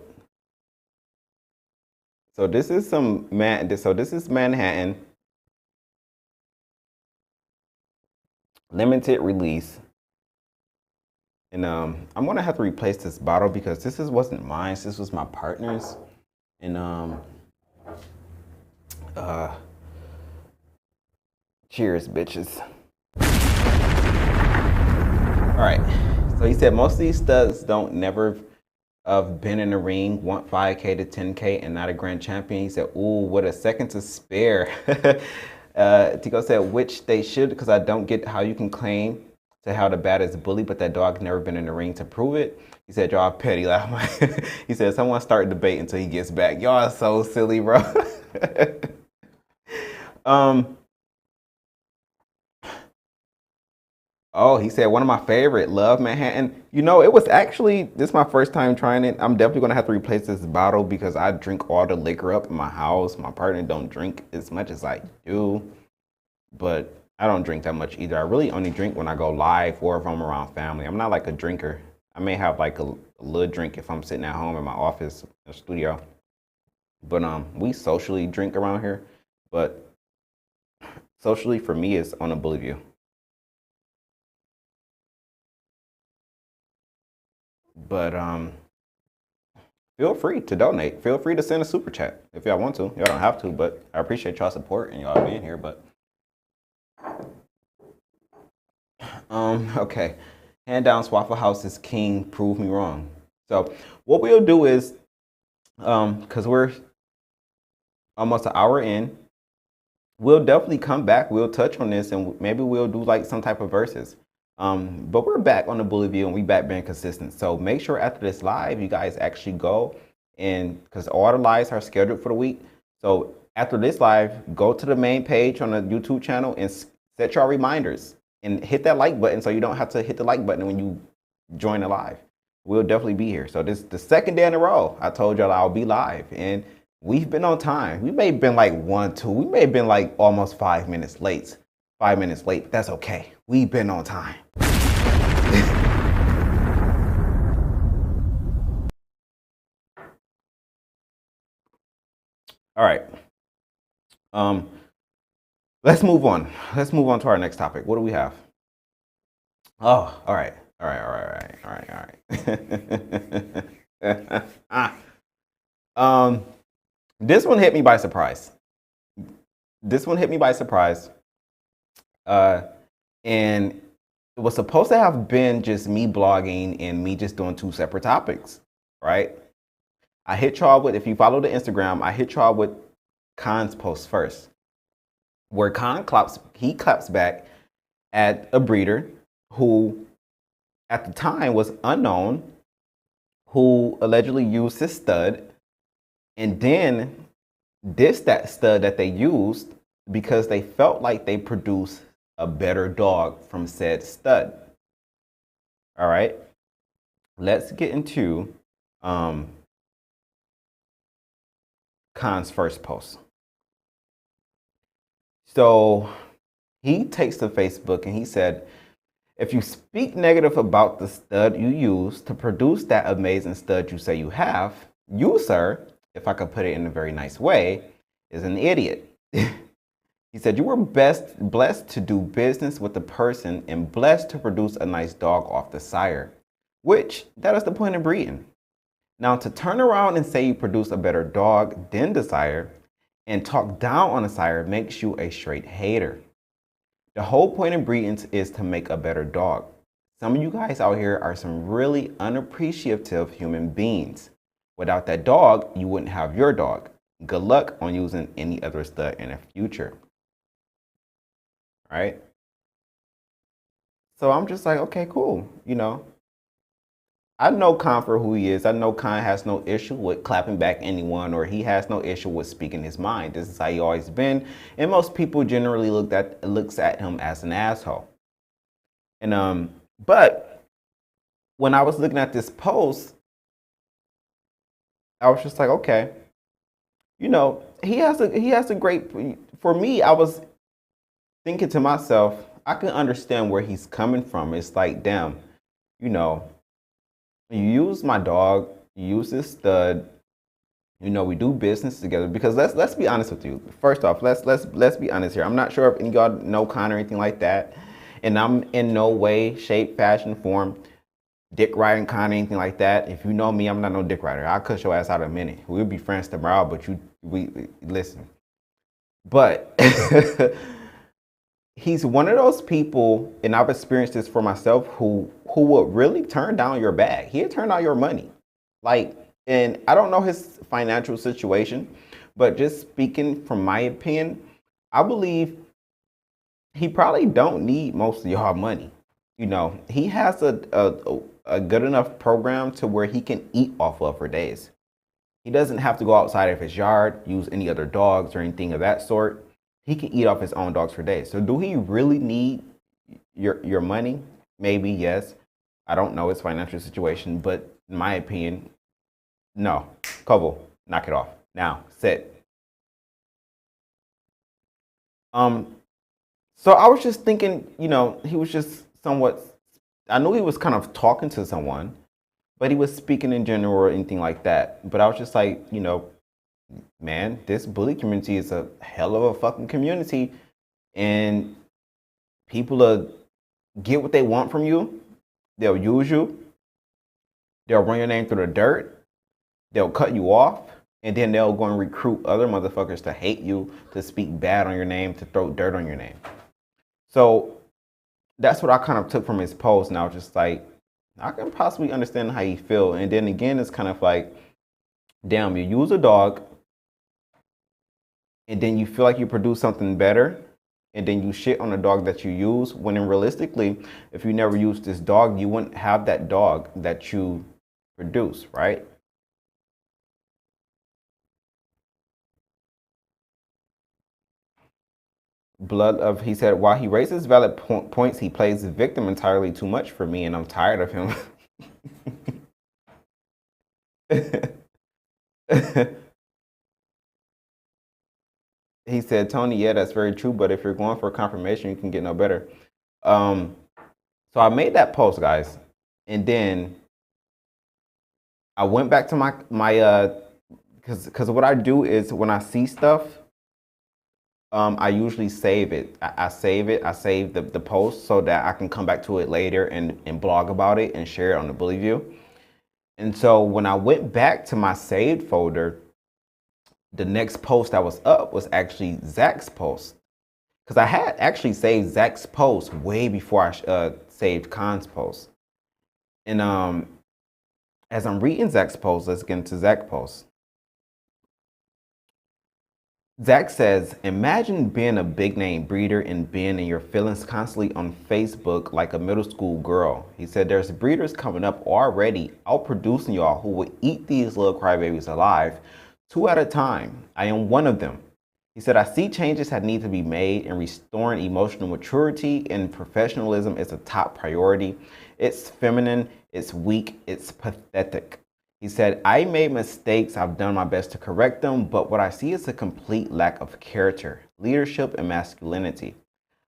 [SPEAKER 1] So this is this is Manhattan. Limited release. And I'm gonna have to replace this bottle because this wasn't mine. This was my partner's. And cheers, bitches. All right. So he said most of these studs don't never have been in the ring, want 5K to 10K and not a grand champion. He said, ooh, what a second to spare. Tico said, which they should, because I don't get how you can claim to how the bad is a bully, but that dog's never been in the ring to prove it. He said, y'all petty. He said, someone start a debate until he gets back. Y'all are so silly, bro. Oh, he said, one of my favorite, Love Manhattan. You know, it was actually, this is my first time trying it. I'm definitely going to have to replace this bottle because I drink all the liquor up in my house. My partner don't drink as much as I do, but I don't drink that much either. I really only drink when I go live or if I'm around family. I'm not like a drinker. I may have like a little drink if I'm sitting at home in my office or studio. But we socially drink around here. But socially for me is on a Bully View. But feel free to donate. Feel free to send a super chat if y'all want to. Y'all don't have to, but I appreciate y'all support and y'all being here. But okay. Hand down, Waffle House is king. Prove me wrong. So what we'll do is, because we're almost an hour in, we'll definitely come back. We'll touch on this, and maybe we'll do like some type of verses. But we're back on the Bully View, and we back being consistent. So make sure after this live, you guys actually go and, because all the lives are scheduled for the week. So after this live, go to the main page on the YouTube channel and set your reminders and hit that like button so you don't have to hit the like button when you join the live. We'll definitely be here. So this is the second day in a row. I told y'all I'll be live, and we've been on time. We may have been like 1, 2. We may have been like almost 5 minutes late. 5 minutes late. That's okay. We've been on time. All right. Let's move on. Let's move on to our next topic. What do we have? Oh, all right. All right. This one hit me by surprise. And it was supposed to have been just me blogging and me just doing 2 separate topics, right? I hit y'all with, if you follow the Instagram, I hit y'all with Khan's post first, where Khan claps back at a breeder who at the time was unknown, who allegedly used his stud and then dissed that stud that they used because they felt like they produced a better dog from said stud. All right, let's get into Khan's first post. So he takes to Facebook and he said, if you speak negative about the stud you use to produce that amazing stud you say you have, you, sir, if I could put it in a very nice way, is an idiot. He said, you were blessed to do business with the person and blessed to produce a nice dog off the sire, which that is the point of breeding. Now, to turn around and say you produce a better dog than the sire and talk down on the sire makes you a straight hater. The whole point of breeding is to make a better dog. Some of you guys out here are some really unappreciative human beings. Without that dog, you wouldn't have your dog. Good luck on using any other stud in the future. Right? So I'm just like, okay, cool. You know, I know Khan for who he is. I know Khan has no issue with clapping back anyone, or he has no issue with speaking his mind. This is how he always been. And most people generally looks at him as an asshole. And but when I was looking at this post, I was just like, okay, you know, he has a great, for me, I was thinking to myself, I can understand where he's coming from. It's like, damn, you know, you use my dog, you use this stud, you know, we do business together. Because let's be honest with you. First off, let's be honest here. I'm not sure if any of y'all know Khan or anything like that, and I'm in no way, shape, fashion, form dick riding Khan or anything like that. If you know me, I'm not no dick rider. I'll cut your ass out in a minute. We'll be friends tomorrow, but we listen. But he's one of those people, and I've experienced this for myself, who would really turn down your bag. He'd turn down your money. Like, and I don't know his financial situation, but just speaking from my opinion, I believe he probably don't need most of y'all money. You know, he has a good enough program to where he can eat off of for days. He doesn't have to go outside of his yard, use any other dogs or anything of that sort. He can eat off his own dogs for days. So do he really need your money? Maybe, yes. I don't know his financial situation, but in my opinion, no. Koval, knock it off. Now, sit. Um, so I was just thinking, you know, he was just somewhat, I knew he was kind of talking to someone, but he was speaking in general or anything like that. But I was just like, you know, man, this bully community is a hell of a fucking community, and people get what they want from you. They'll use you. They'll run your name through the dirt. They'll cut you off, and then they'll go and recruit other motherfuckers to hate you, to speak bad on your name, to throw dirt on your name. So that's what I kind of took from his post. And I was just like, I can possibly understand how you feel. And then again, it's kind of like, damn, you use a dog, and then you feel like you produce something better, and then you shit on the dog that you use, when in realistically, if you never used this dog, you wouldn't have that dog that you produce, right? Blood of, he said, while he raises valid points, he plays the victim entirely too much for me, and I'm tired of him. He said, Tony, yeah, that's very true, but if you're going for confirmation, you can get no better. Um, so I made that post, guys, and then I went back to my because what I do is when I see stuff, I usually save it. I save it. I save the post so that I can come back to it later and blog about it and share it on the Bully View. And so when I went back to my saved folder, the next post that was up was actually Zach's post. Because I had actually saved Zach's post way before I saved Khan's post. And as I'm reading Zach's post, let's get into Zach's post. Zach says, imagine being a big name breeder and being in your feelings constantly on Facebook like a middle school girl. He said, there's breeders coming up already outproducing y'all who will eat these little crybabies alive, 2 at a time. I am one of them. He said, I see changes that need to be made, and restoring emotional maturity and professionalism is a top priority. It's feminine, it's weak, it's pathetic. He said, I made mistakes. I've done my best to correct them, but what I see is a complete lack of character, leadership, and masculinity.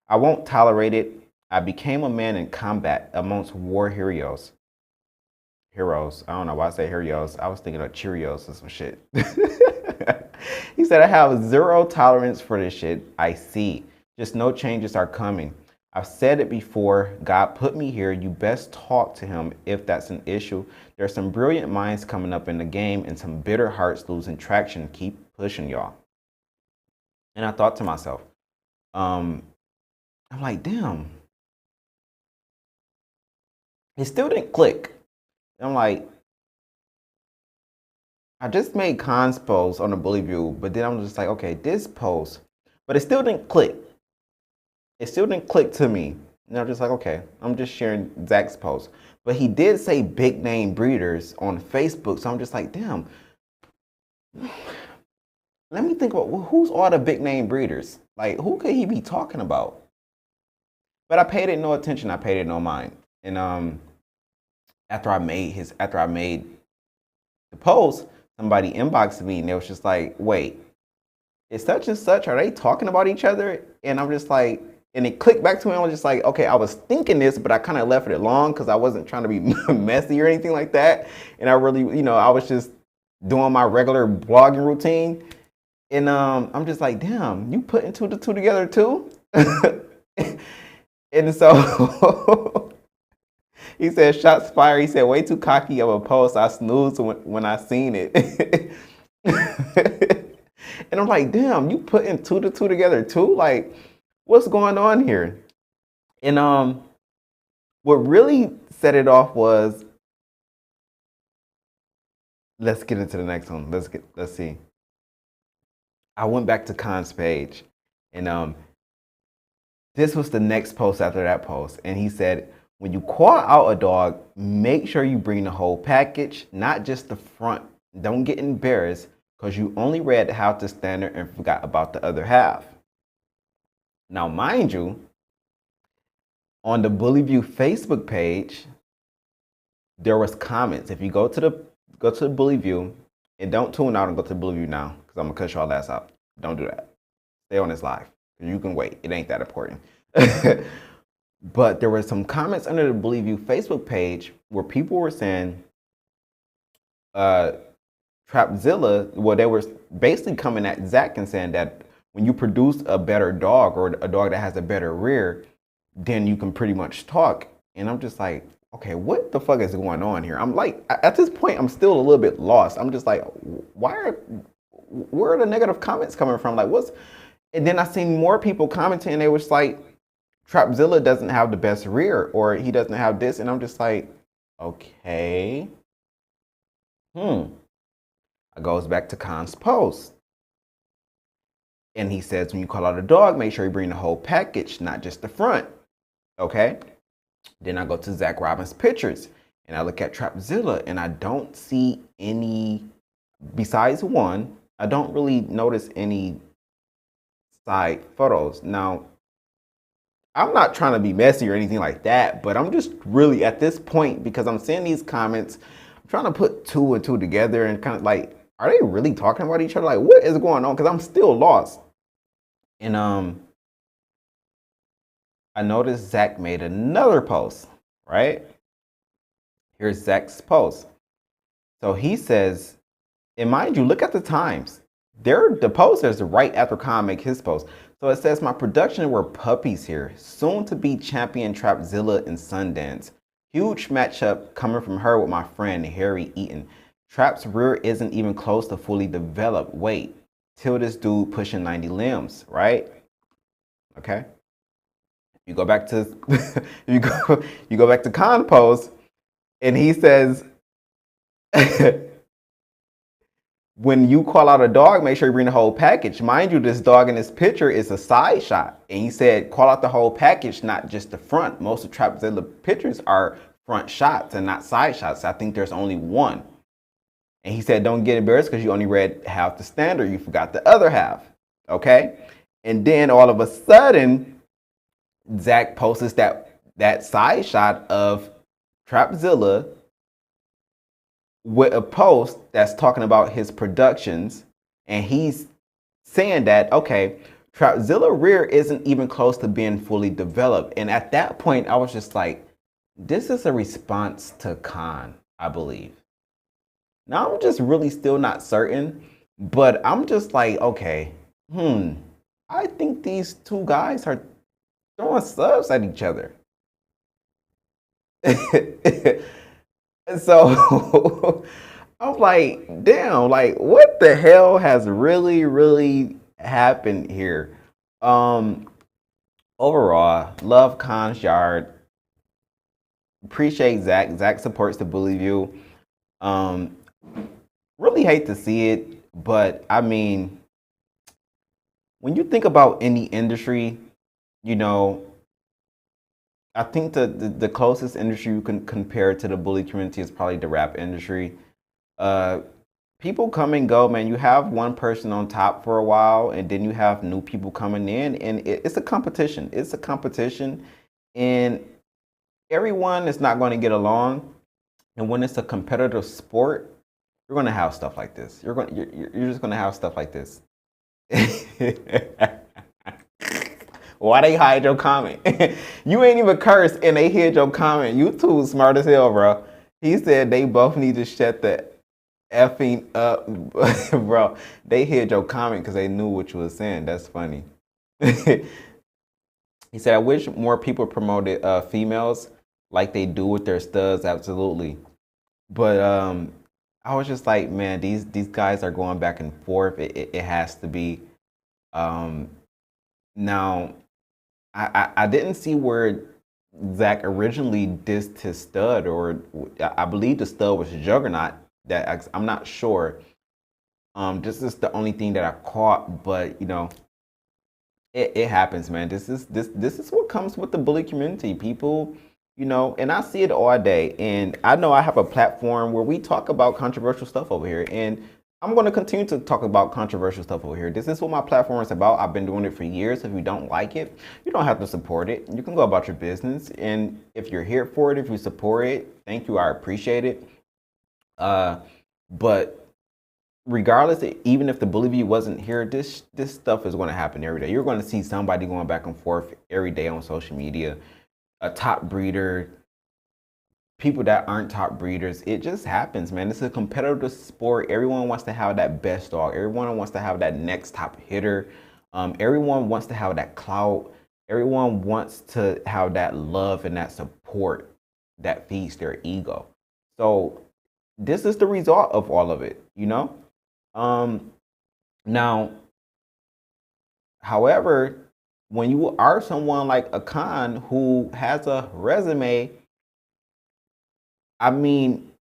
[SPEAKER 1] I won't tolerate it. I became a man in combat amongst war heroes. Heroes. I don't know why I say heroes. I was thinking of Cheerios or some shit. He said, I have zero tolerance for this shit I see. Just no changes are coming. I've said it before. God put me here. You best talk to him if that's an issue. There's some brilliant minds coming up in the game and some bitter hearts losing traction. Keep pushing, y'all. And I thought to myself, I'm like, damn. It still didn't click. I'm like, I just made Khan's post on the Bully View, but then I'm just like, okay, this post, but it still didn't click. It still didn't click to me. And I'm just like, okay, I'm just sharing Zach's post. But he did say big name breeders on Facebook. So I'm just like, damn. Let me think about who's all the big name breeders? Like, who could he be talking about? But I paid it no attention. I paid it no mind. And after I made the post, somebody inboxed me and they was just like, wait, is such and such, are they talking about each other? And I'm just like, and it clicked back to me. I was just like, okay, I was thinking this, but I kind of left it alone because I wasn't trying to be messy or anything like that. And I really, I was just doing my regular blogging routine. And I'm just like, damn, you putting two together too? And so he said, shots fired. He said, way too cocky of a post. I snoozed when I seen it. And I'm like, damn, you putting two together too? Like, what's going on here? And what really set it off was, let's get into the next one. Let's see. I went back to Khan's page, And this was the next post after that post. And he said, when you call out a dog, make sure you bring the whole package, not just the front. Don't get embarrassed because you only read half the standard and forgot about the other half. Now, mind you, on the Bully View Facebook page, there was comments. If you go to the Bully View, and don't tune out and go to the Bully View now, because I'm gonna cut y'all ass out. Don't do that. Stay on this live. You can wait. It ain't that important. But there were some comments under the Bully View Facebook page where people were saying, Trapzilla, well, they were basically coming at Zach and saying that when you produce a better dog or a dog that has a better rear, then you can pretty much talk. And I'm just like, okay, what the fuck is going on here? I'm like, at this point, I'm still a little bit lost. I'm just like, where are the negative comments coming from? Like, and then I seen more people commenting and they was like, Trapzilla doesn't have the best rear or he doesn't have this. And I'm just like, okay. It goes back to Khan's post. And he says, when you call out a dog, make sure you bring the whole package, not just the front. Okay. Then I go to Zach Robbins' pictures and I look at Trapzilla and I don't see any, besides one, I don't really notice any side photos. Now, I'm not trying to be messy or anything like that, but I'm just really at this point, because I'm seeing these comments, I'm trying to put two and two together and kind of like, are they really talking about each other? Like, what is going on? Because I'm still lost. And I noticed Zach made another post, right? Here's Zach's post. So he says, and mind you, look at the times. The post is right after Khan make his post. So it says, my production were puppies here. Soon to be champion Trapzilla in Sundance. Huge matchup coming from her with my friend Harry Eaton. Trap's rear isn't even close to fully developed. Wait, till this dude pushing 90 limbs, right? Okay. You go back to you go back to Khan post, and he says, when you call out a dog, make sure you bring the whole package. Mind you, this dog in this picture is a side shot. And he said, call out the whole package, not just the front. Most of Trapzilla pictures are front shots and not side shots. I think there's only one. And he said, don't get embarrassed because you only read half the standard. You forgot the other half. Okay? And then all of a sudden, Zach posts that side shot of Trapzilla with a post that's talking about his productions, and he's saying that, okay, Trapzilla rear isn't even close to being fully developed. And at that point, I was just like, this is a response to Khan, I believe. Now, I'm just really still not certain, but I'm just like, okay, I think these two guys are throwing subs at each other. So I'm like, damn, like what the hell has really happened here? Overall, love Khan's Yard. Appreciate Zach. Zach supports the Bully View. Really hate to see it, but I mean, when you think about any industry, you know, I think the closest industry you can compare to the bully community is probably the rap industry. People come and go, man. You have one person on top for a while, and then you have new people coming in, and it's a competition. It's a competition, and everyone is not going to get along. And when it's a competitive sport, you're going to have stuff like this. You're just going to have stuff like this. Why they hide your comment? You ain't even cursed and they hid your comment. You too smart as hell, bro. He said they both need to shut the effing up. Bro, they hid your comment because they knew what you were saying. That's funny. He said, I wish more people promoted females like they do with their studs. Absolutely. But I was just like, man, these guys are going back and forth. It has to be. Now, I didn't see where Zach originally dissed his stud, or I believe the stud was Juggernaut. I'm not sure. This is the only thing that I caught, but you know, it happens, man. This is what comes with the bully community. People, and I see it all day. And I know I have a platform where we talk about controversial stuff over here. And I'm going to continue to talk about controversial stuff over here. This is what my platform is about. I've been doing it for years. If you don't like it, you don't have to support it. You can go about your business. And if you're here for it, if you support it, thank you. I appreciate it. But regardless, even if the bully view wasn't here, this stuff is going to happen every day. You're going to see somebody going back and forth every day on social media, a top breeder, people that aren't top breeders. It just happens, man. It's a competitive sport. Everyone wants to have that best dog. Everyone wants to have that next top hitter. Everyone wants to have that clout. Everyone wants to have that love and that support that feeds their ego. So this is the result of all of it, Now, however, when you are someone like a Khan who has a resume, I mean,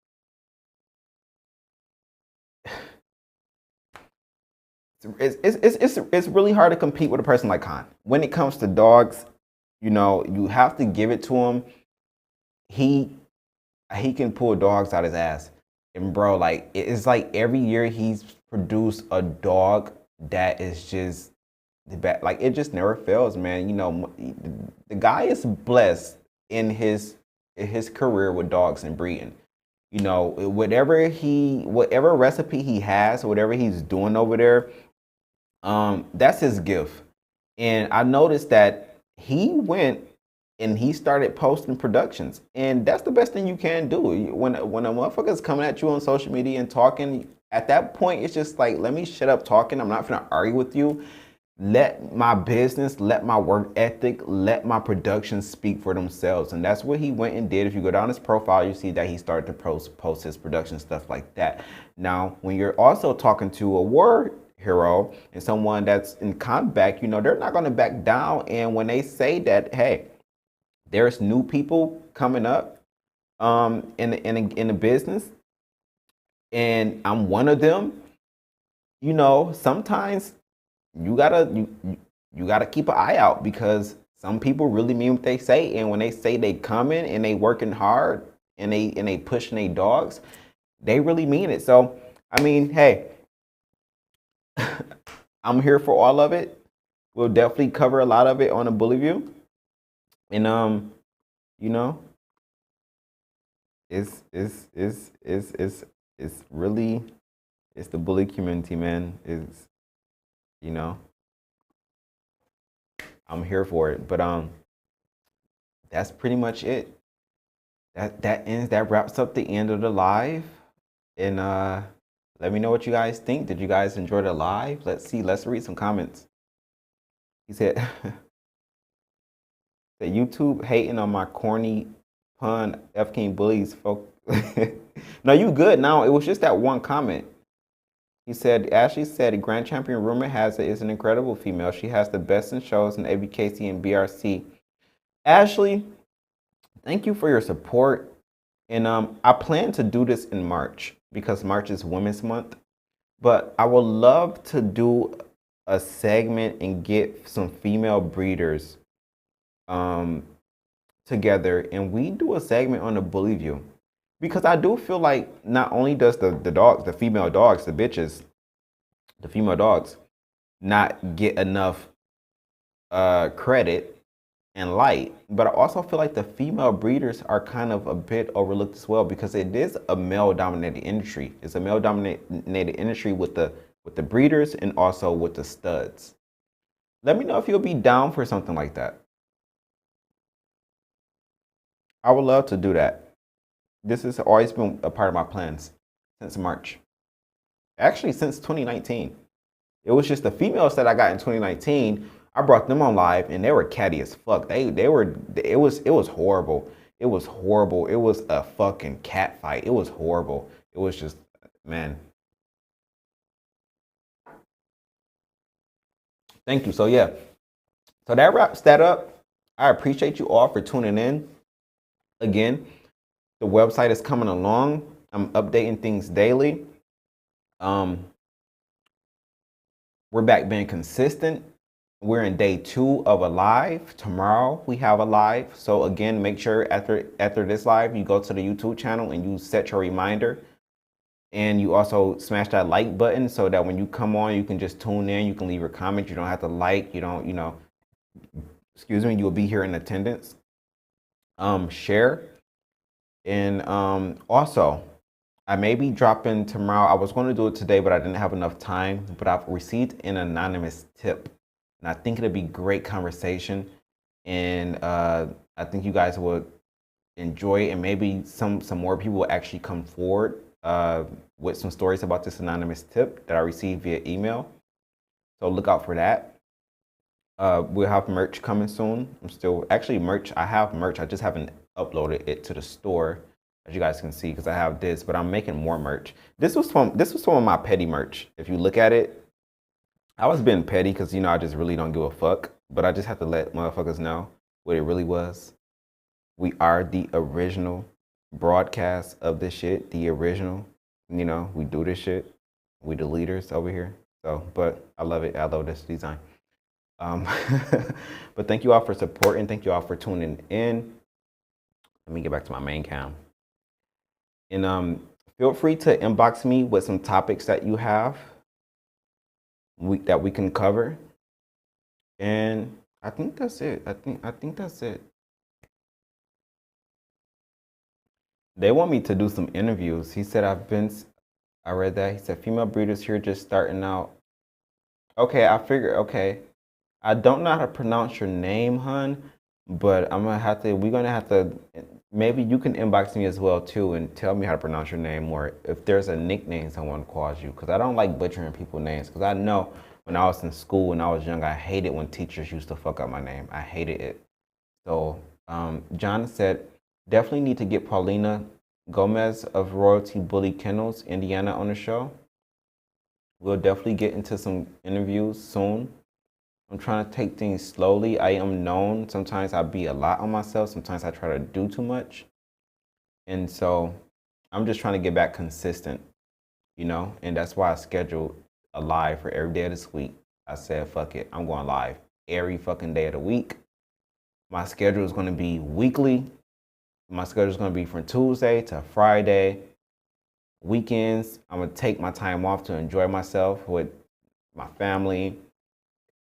[SPEAKER 1] it's really hard to compete with a person like Khan. When it comes to dogs, you have to give it to him. He can pull dogs out his ass. And bro, like, it's like every year he's produced a dog that is just the best. Like, it just never fails, man. The guy is blessed in his career with dogs and breeding. Whatever recipe he has, whatever he's doing over there, that's his gift. And I noticed that he went and he started posting productions, and that's the best thing you can do. When a motherfucker's coming at you on social media and talking, at that point it's just like, let me shut up talking. I'm not gonna argue with you. Let my business, let my work ethic, let my production speak for themselves. And that's what he went and did. If you go down his profile, you see that he started to post his production stuff like that. Now, when you're also talking to a war hero and someone that's in combat, they're not going to back down. And when they say that, hey, there's new people coming up in the business, and I'm one of them, sometimes you gotta keep an eye out, because some people really mean what they say. And when they say they coming and they working hard and they pushing their dogs, they really mean it. So I mean, hey, I'm here for all of it. We'll definitely cover a lot of it on a bully view. And it's really, it's the bully community, man. I'm here for it. But that's pretty much it. That wraps up the end of the live. And let me know what you guys think. Did you guys enjoy the live? Let's read some comments. He said that YouTube hating on my corny pun, F King bullies folk. No, you good now. It was just that one comment. He said, Ashley said, Grand Champion Rumor Has It is an incredible female. She has the best in shows in ABKC and BRC. Ashley, thank you for your support. And I plan to do this in March, because March is Women's Month. But I would love to do a segment and get some female breeders together, and we do a segment on the bully view. Because I do feel like not only does the female dogs, the bitches, the female dogs, not get enough credit and light, but I also feel like the female breeders are kind of a bit overlooked as well, because it is a male-dominated industry. It's a male-dominated industry with the breeders and also with the studs. Let me know if you'll be down for something like that. I would love to do that. This has always been a part of my plans since March. Actually, since 2019. It was just the females that I got in 2019. I brought them on live, and they were catty as fuck. It was horrible. It was horrible. It was a fucking cat fight. It was horrible. It was just, man. Thank you. So yeah. So that wraps that up. I appreciate you all for tuning in. Again, the website is coming along. I'm updating things daily. We're back being consistent. we're in day 2 of a live. Tomorrow we have a live. So again, make sure after this live, you go to the YouTube channel and you set your reminder. And you also smash that like button so that when you come on, you can just tune in. You can leave your comment. You don't have to like. You don't, excuse me, you'll be here in attendance. Share. And also, I may be dropping tomorrow. I was going to do it today, but I didn't have enough time. But I've received an anonymous tip. And I think it'll be great conversation. And I think you guys would enjoy it. And maybe some more people will actually come forward with some stories about this anonymous tip that I received via email. So look out for that. We'll have merch coming soon. I have merch. I just haven't uploaded it to the store, as you guys can see, because I have this, but I'm making more merch. This was some of my petty merch. If you look at it, I was being petty because, I just really don't give a fuck, but I just have to let motherfuckers know what it really was. We are the original broadcast of this shit, the original. We do this shit. We the leaders over here. So, but I love it. I love this design. But thank you all for supporting. Thank you all for tuning in. Let me get back to my main cam. And feel free to inbox me with some topics that you have that we can cover. And I think that's it. I think that's it. They want me to do some interviews. He said I read that. He said female breeders here just starting out. Okay, I figured, okay. I don't know how to pronounce your name, hun, but we're gonna have to, maybe you can inbox me as well too and tell me how to pronounce your name, or if there's a nickname someone calls you, because I don't like butchering people's names, because I know when I was in school, when I was young, I hated when teachers used to fuck up my name. I hated it. So John said, definitely need to get Paulina Gomez of Royalty Bully Kennels, Indiana on the show. We'll definitely get into some interviews soon. I'm trying to take things slowly. I am known. Sometimes I be a lot on myself. Sometimes I try to do too much. And so I'm just trying to get back consistent, and that's why I scheduled a live for every day of this week. I said, fuck it. I'm going live every fucking day of the week. My schedule is going to be weekly. My schedule is going to be from Tuesday to Friday. Weekends, I'm going to take my time off to enjoy myself with my family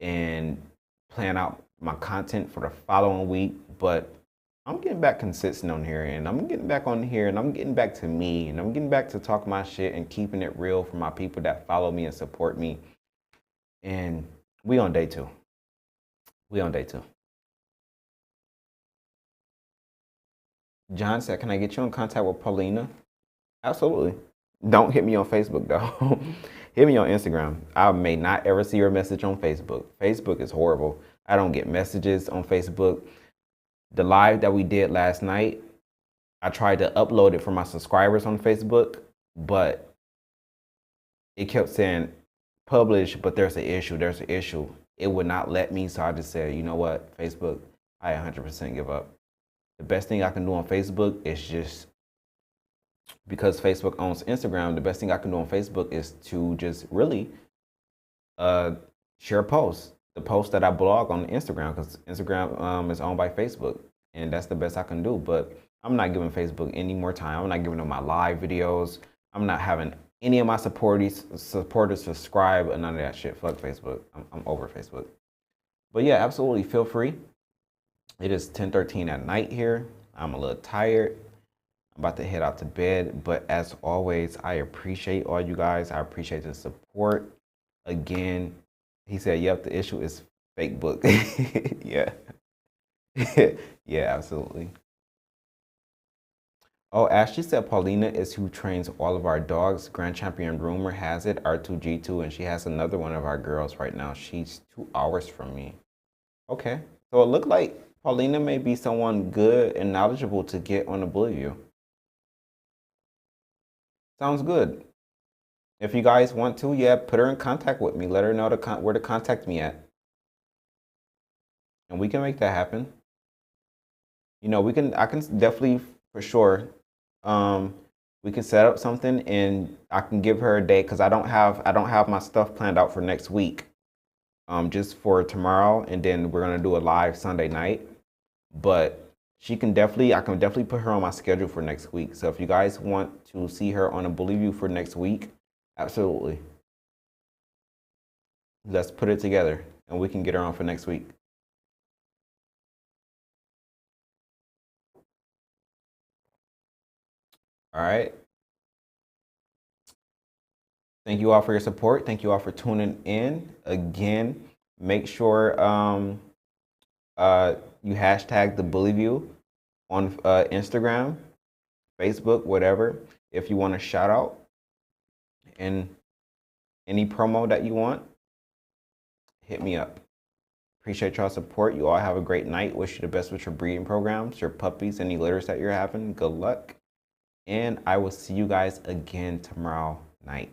[SPEAKER 1] and plan out my content for the following week. But I'm getting back consistent on here, and I'm getting back on here, and I'm getting back to me, and I'm getting back to talking my shit and keeping it real for my people that follow me and support me. And we on day 2. John said, can I get you in contact with Paulina? Absolutely. Don't hit me on Facebook, though. Hit me on Instagram. I may not ever see your message on Facebook. Facebook is horrible. I don't get messages on Facebook. The live that we did last night, I tried to upload it for my subscribers on Facebook, but it kept saying publish, but there's an issue. It would not let me, so I just said, you know what, Facebook, I 100% give up. The best thing I can do on Facebook is just, because Facebook owns Instagram, the best thing I can do on Facebook is to just really share posts. The posts that I blog on Instagram, because Instagram is owned by Facebook, and that's the best I can do. But I'm not giving Facebook any more time. I'm not giving them my live videos. I'm not having any of my supporters subscribe and none of that shit. Fuck Facebook. I'm over Facebook. But yeah, absolutely feel free. It is 10:13 at night here. I'm a little tired. I'm about to head out to bed, but as always, I appreciate all you guys. I appreciate the support. Again, he said, yep, the issue is fake book. Yeah. Yeah, absolutely. Oh, Ashley said Paulina is who trains all of our dogs. Grand Champion Rumor has it, R2G2, and she has another one of our girls right now. She's 2 hours from me. Okay. So it looked like Paulina may be someone good and knowledgeable to get on the Bully View. Sounds good. If you guys want to, yeah, put her in contact with me. Let her know where to contact me at. And we can make that happen. I can definitely, for sure, we can set up something and I can give her a date, because I don't have my stuff planned out for next week. just for tomorrow, and then we're gonna do a live Sunday night. But I can definitely put her on my schedule for next week. So if you guys want to see her on a Bully View for next week, absolutely. Let's put it together and we can get her on for next week. All right. Thank you all for your support. Thank you all for tuning in. Again, make sure you hashtag the Bully View on Instagram, Facebook, whatever. If you want a shout out and any promo that you want, hit me up. Appreciate y'all's support. You all have a great night. Wish you the best with your breeding programs, your puppies, any litters that you're having. Good luck. And I will see you guys again tomorrow night.